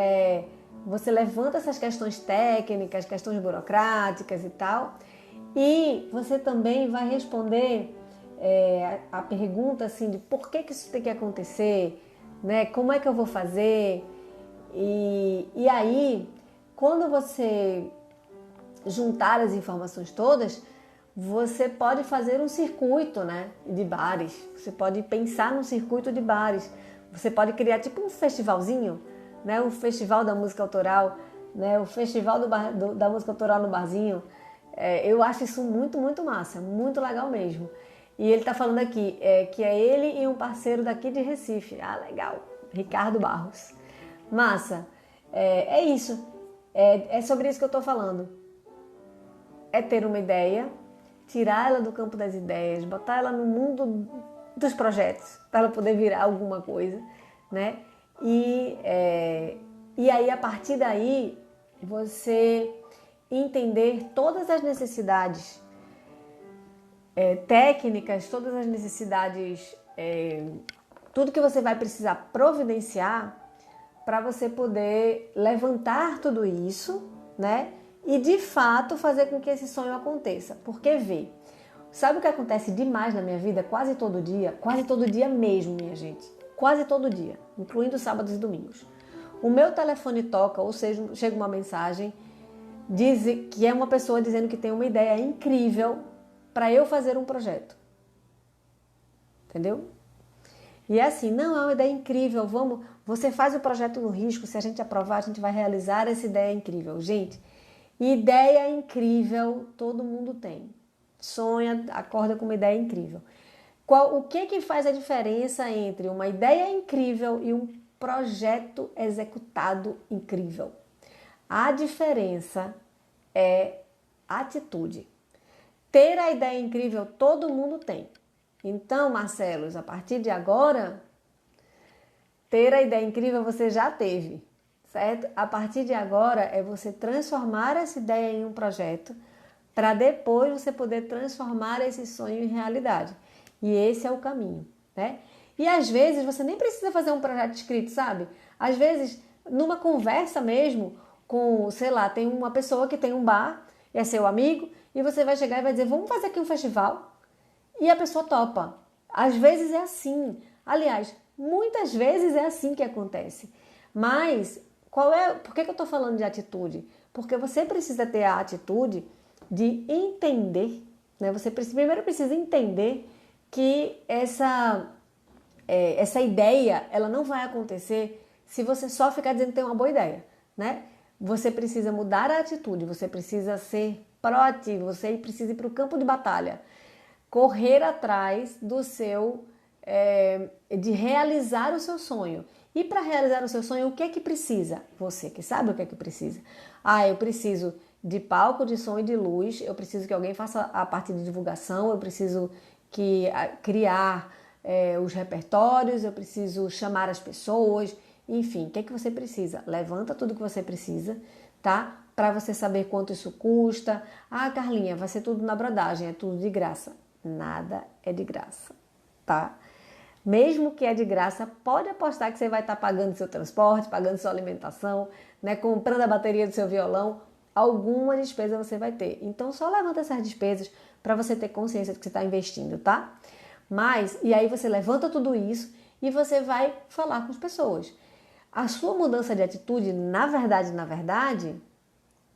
A: você levanta essas questões técnicas, questões burocráticas e tal, e você também vai responder a pergunta assim de por que isso tem que acontecer, né, como é que eu vou fazer, e aí quando você juntar as informações todas, você pode fazer um circuito, né, de bares. Você pode pensar num circuito de bares. Você pode criar tipo um festivalzinho, né, um festival da música autoral, né, o festival da música autoral no barzinho. Eu acho isso muito, muito massa, muito legal mesmo. E ele está falando aqui que é ele e um parceiro daqui de Recife. Ah, legal. Ricardo Barros. Massa. É isso. É sobre isso que eu estou falando. É ter uma ideia, tirar ela do campo das ideias, botar ela no mundo dos projetos, para ela poder virar alguma coisa, né? E aí, a partir daí, você entender todas as necessidades técnicas, todas as necessidades, tudo que você vai precisar providenciar para você poder levantar tudo isso, né? E de fato fazer com que esse sonho aconteça. Porque vê, sabe o que acontece demais na minha vida? Quase todo dia mesmo, minha gente. Quase todo dia, incluindo sábados e domingos. O meu telefone toca, ou seja, chega uma mensagem, diz que é uma pessoa dizendo que tem uma ideia incrível para eu fazer um projeto. Entendeu? E é assim, não, é uma ideia incrível, você faz o projeto no risco, se a gente aprovar, a gente vai realizar essa ideia incrível. Gente, ideia incrível todo mundo tem. Sonha, acorda com uma ideia incrível. O que faz a diferença entre uma ideia incrível e um projeto executado incrível? A diferença é atitude. Ter a ideia incrível todo mundo tem. Então, Marcelos, a partir de agora, ter a ideia incrível você já teve, certo? A partir de agora é você transformar essa ideia em um projeto para depois você poder transformar esse sonho em realidade. E esse é o caminho, né? E às vezes você nem precisa fazer um projeto escrito, sabe? Às vezes, numa conversa mesmo, com, sei lá, tem uma pessoa que tem um bar, é seu amigo, e você vai chegar e vai dizer, vamos fazer aqui um festival? E a pessoa topa. Às vezes é assim. Aliás, muitas vezes é assim que acontece. Mas, por que eu estou falando de atitude? Porque você precisa ter a atitude de entender, né? Você primeiro precisa entender que essa ideia, ela não vai acontecer se você só ficar dizendo que tem uma boa ideia, né? Você precisa mudar a atitude, você precisa ser proativo, você precisa ir para o campo de batalha, correr atrás do seu, de realizar o seu sonho. E para realizar o seu sonho, o que é que precisa? Você que sabe o que é que precisa. Eu preciso de palco, de som e de luz, eu preciso que alguém faça a parte de divulgação, eu preciso criar os repertórios, eu preciso chamar as pessoas, enfim, o que é que você precisa? Levanta tudo que você precisa, tá? Para você saber quanto isso custa. Carlinha, vai ser tudo na brodagem, é tudo de graça. Nada é de graça, tá? Mesmo que é de graça, pode apostar que você vai estar pagando seu transporte, pagando sua alimentação, né? Comprando a bateria do seu violão, alguma despesa você vai ter. Então só levanta essas despesas para você ter consciência de que você está investindo, tá? E aí você levanta tudo isso e você vai falar com as pessoas. A sua mudança de atitude, na verdade,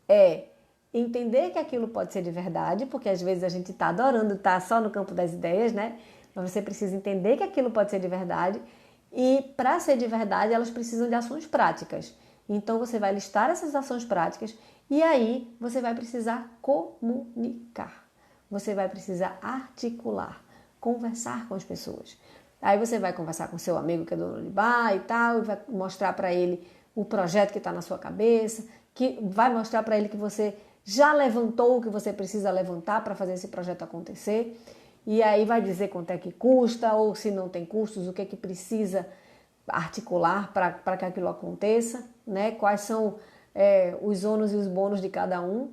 A: é entender que aquilo pode ser de verdade, porque às vezes a gente está adorando estar só no campo das ideias, né? Mas você precisa entender que aquilo pode ser de verdade e para ser de verdade elas precisam de ações práticas. Então você vai listar essas ações práticas e aí você vai precisar comunicar. você vai precisar articular, conversar com as pessoas. Aí você vai conversar com seu amigo que é dono de bar e tal, e vai mostrar para ele o projeto que está na sua cabeça, que vai mostrar para ele que você já levantou o que você precisa levantar para fazer esse projeto acontecer. E aí vai dizer quanto é que custa, ou se não tem custos, o que é que precisa articular para que aquilo aconteça, né? Quais são os ônus e os bônus de cada um,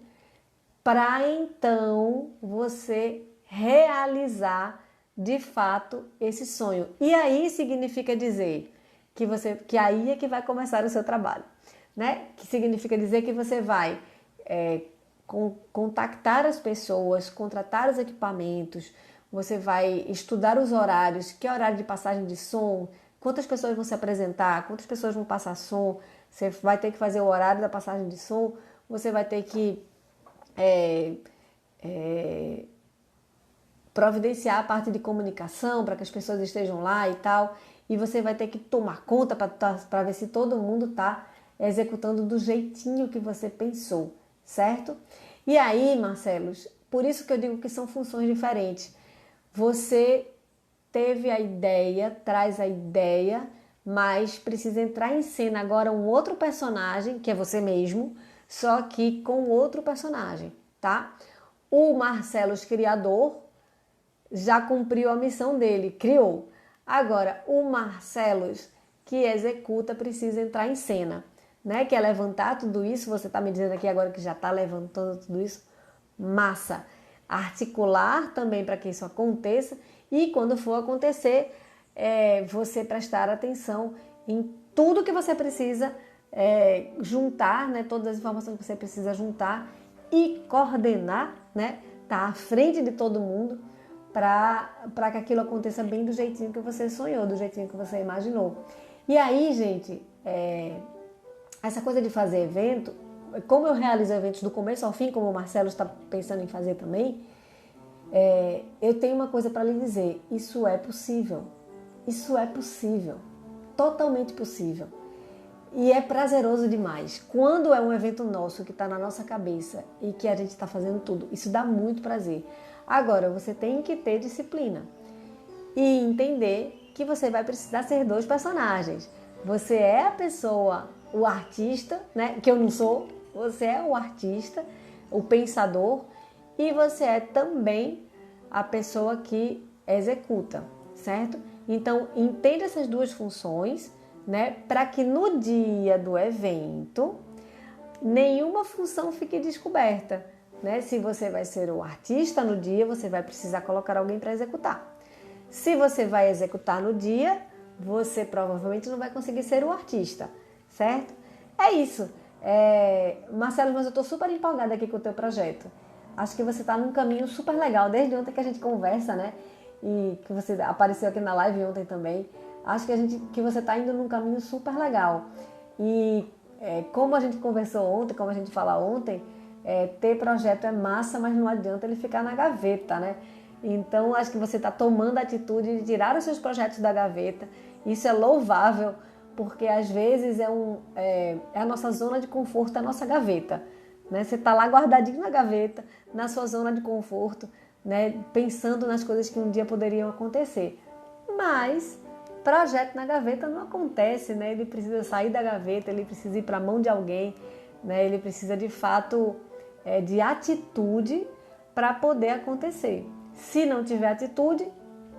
A: para então você realizar de fato esse sonho. E aí significa dizer que aí é que vai começar o seu trabalho, né? Que significa dizer que você vai contactar as pessoas, contratar os equipamentos, você vai estudar os horários, que é horário de passagem de som, quantas pessoas vão se apresentar, quantas pessoas vão passar som, você vai ter que fazer o horário da passagem de som, você vai ter que providenciar a parte de comunicação para que as pessoas estejam lá e tal, e você vai ter que tomar conta para ver se todo mundo está executando do jeitinho que você pensou, certo? E aí, Marcelos, por isso que eu digo que são funções diferentes. Você teve a ideia, traz a ideia, mas precisa entrar em cena agora um outro personagem, que é você mesmo, só que com outro personagem, tá? O Marcelos criador já cumpriu a missão dele, criou. Agora, o Marcelos que executa precisa entrar em cena, né? Que é levantar tudo isso, você tá me dizendo aqui agora que já tá levantando tudo isso, massa. Articular também para que isso aconteça e quando for acontecer, você prestar atenção em tudo que você precisa juntar, né? Todas as informações que você precisa juntar e coordenar, né? Tá à frente de todo mundo para que aquilo aconteça bem do jeitinho que você sonhou, do jeitinho que você imaginou. E aí, gente, essa coisa de fazer evento, como eu realizo eventos do começo ao fim, como o Marcelo está pensando em fazer também, eu tenho uma coisa para lhe dizer, isso é possível, totalmente possível. E é prazeroso demais. Quando é um evento nosso que está na nossa cabeça e que a gente está fazendo tudo, isso dá muito prazer. Agora, você tem que ter disciplina e entender que você vai precisar ser dois personagens. Você é a pessoa, o artista, né? Que eu não sou. Você é o artista, o pensador, e você é também a pessoa que executa, certo? Então, entenda essas duas funções, né? Para que no dia do evento nenhuma função fique descoberta, né? Se você vai ser o artista no dia, você vai precisar colocar alguém para executar. Se você vai executar no dia, você provavelmente não vai conseguir ser o artista, certo? É isso. Marcelo, mas eu estou super empolgada aqui com o teu projeto. Acho que você está num caminho super legal, desde ontem que a gente conversa, né? E que você apareceu aqui na live ontem também. Acho que você está indo num caminho super legal. E como a gente conversou ontem, como a gente falou ontem, ter projeto é massa, mas não adianta ele ficar na gaveta, né? Então, acho que você está tomando a atitude de tirar os seus projetos da gaveta. Isso é louvável, porque às vezes é a nossa zona de conforto, a nossa gaveta, né? Você está lá guardadinho na gaveta, na sua zona de conforto, né? Pensando nas coisas que um dia poderiam acontecer. Mas projeto na gaveta não acontece, né? Ele precisa sair da gaveta, ele precisa ir para a mão de alguém, né? Ele precisa de fato de atitude para poder acontecer. Se não tiver atitude,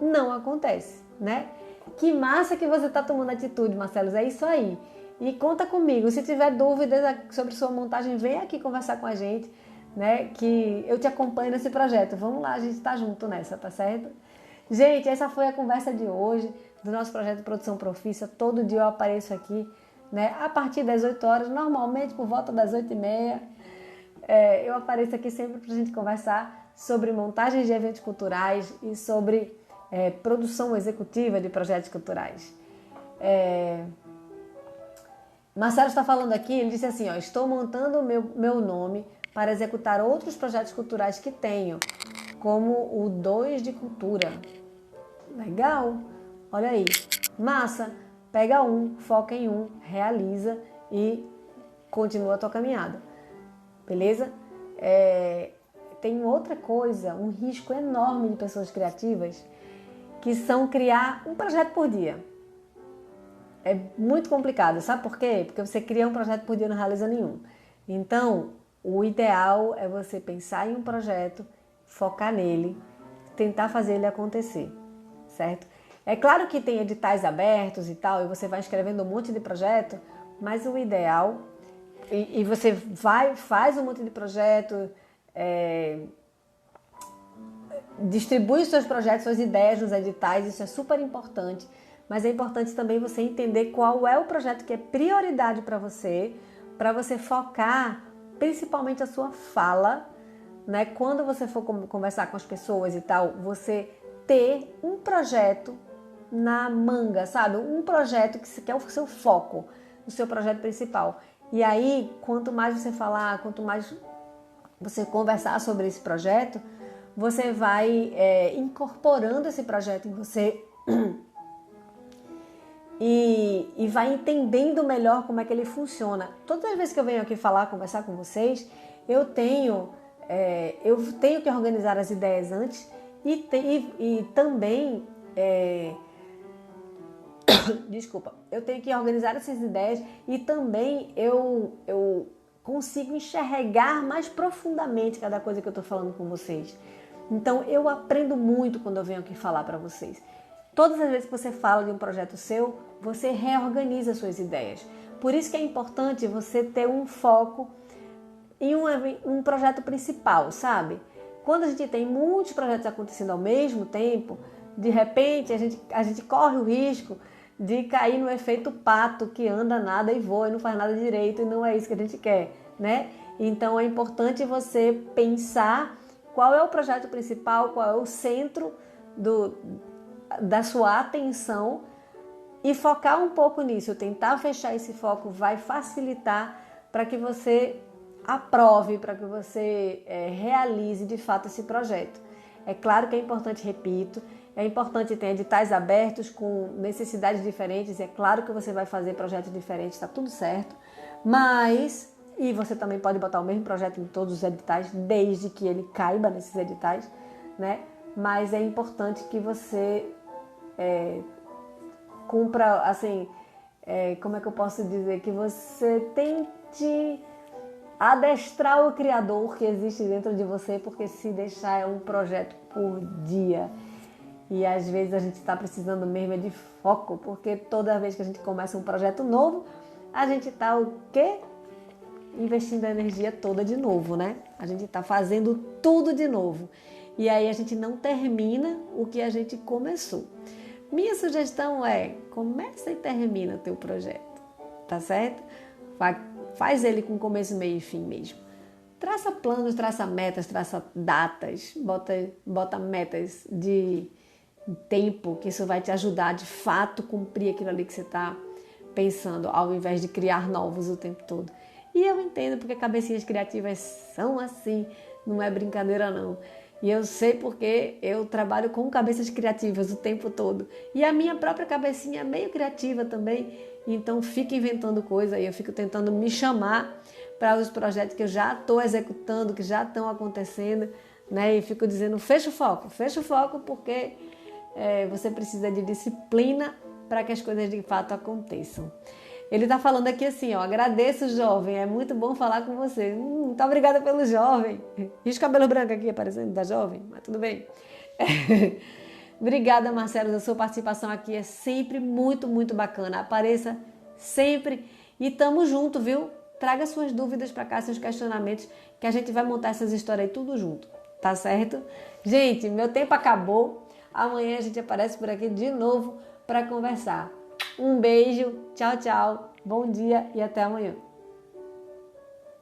A: não acontece, né? Que massa que você está tomando atitude, Marcelo, é isso aí. E conta comigo, se tiver dúvidas sobre sua montagem, vem aqui conversar com a gente, né? Que eu te acompanho nesse projeto. Vamos lá, a gente está junto nessa, tá certo? Gente, essa foi a conversa de hoje do nosso projeto de Produção Profissa. Todo dia eu apareço aqui, né? A partir das 8 horas, normalmente por volta das 8h30. Eu apareço aqui sempre para a gente conversar sobre montagens de eventos culturais e sobre produção executiva de projetos culturais. Marcelo está falando aqui, ele disse assim, estou montando o meu nome para executar outros projetos culturais que tenho, como o 2 de Cultura. Legal? Olha aí. Massa. Pega um, foca em um, realiza e continua a tua caminhada. Beleza? tem outra coisa, um risco enorme de pessoas criativas, que são criar um projeto por dia. É muito complicado, sabe por quê? Porque você cria um projeto por dia e não realiza nenhum. Então, o ideal é você pensar em um projeto, focar nele, tentar fazer ele acontecer, certo? É claro que tem editais abertos e tal, e você vai escrevendo um monte de projeto, mas o ideal, e você faz um monte de projeto, distribui os seus projetos, suas ideias nos editais, isso é super importante, mas é importante também você entender qual é o projeto que é prioridade para você focar principalmente a sua fala, né? Quando você for conversar com as pessoas e tal, você ter um projeto na manga, sabe? Um projeto que é o seu foco, o seu projeto principal. E aí, quanto mais você falar, quanto mais você conversar sobre esse projeto, você vai incorporando esse projeto em você e vai entendendo melhor como é que ele funciona. Todas as vezes que eu venho aqui conversar com vocês, eu tenho que organizar as ideias antes e também desculpa, eu tenho que organizar essas ideias e também eu consigo enxergar mais profundamente cada coisa que eu estou falando com vocês. Então, eu aprendo muito quando eu venho aqui falar para vocês. Todas as vezes que você fala de um projeto seu, você reorganiza suas ideias. Por isso que é importante você ter um foco em um projeto principal, sabe? Quando a gente tem muitos projetos acontecendo ao mesmo tempo, de repente a gente corre o risco de cair no efeito pato, que anda, nada e voa e não faz nada direito, e não é isso que a gente quer, né? Então é importante você pensar qual é o projeto principal, qual é o centro da sua atenção e focar um pouco nisso. Tentar fechar esse foco vai facilitar para que você aprove, para que você realize de fato esse projeto. É claro que é importante, repito, é importante ter editais abertos com necessidades diferentes. É claro que você vai fazer projetos diferentes, está tudo certo, mas... E você também pode botar o mesmo projeto em todos os editais, desde que ele caiba nesses editais, né? Mas é importante que você cumpra, assim, como é que eu posso dizer? Que você tente adestrar o criador que existe dentro de você, porque se deixar é um projeto por dia. E às vezes a gente está precisando mesmo de foco, porque toda vez que a gente começa um projeto novo, a gente está o quê? Investindo a energia toda de novo, né? A gente está fazendo tudo de novo. E aí a gente não termina o que a gente começou. Minha sugestão é, começa e termina o teu projeto, tá certo? Faz ele com começo, meio e fim mesmo. Traça planos, traça metas, traça datas, bota metas de tempo, que isso vai te ajudar de fato a cumprir aquilo ali que você está pensando, ao invés de criar novos o tempo todo. E eu entendo porque cabecinhas criativas são assim, não é brincadeira não. E eu sei porque eu trabalho com cabeças criativas o tempo todo. E a minha própria cabecinha é meio criativa também, então fico inventando coisa e eu fico tentando me chamar para os projetos que eu já estou executando, que já estão acontecendo, né? E fico dizendo, fecha o foco porque você precisa de disciplina para que as coisas de fato aconteçam. Ele está falando aqui assim, ó, agradeço, jovem, é muito bom falar com você. Muito obrigada pelo jovem. E os cabelos brancos aqui aparecendo da jovem, mas tudo bem. Obrigada, Marcelo, a sua participação aqui é sempre muito, muito bacana. Apareça sempre e tamo junto, viu? Traga suas dúvidas para cá, seus questionamentos, que a gente vai montar essas histórias aí tudo junto, tá certo? Gente, meu tempo acabou. Amanhã a gente aparece por aqui de novo para conversar. Um beijo, tchau, tchau, bom dia e até amanhã.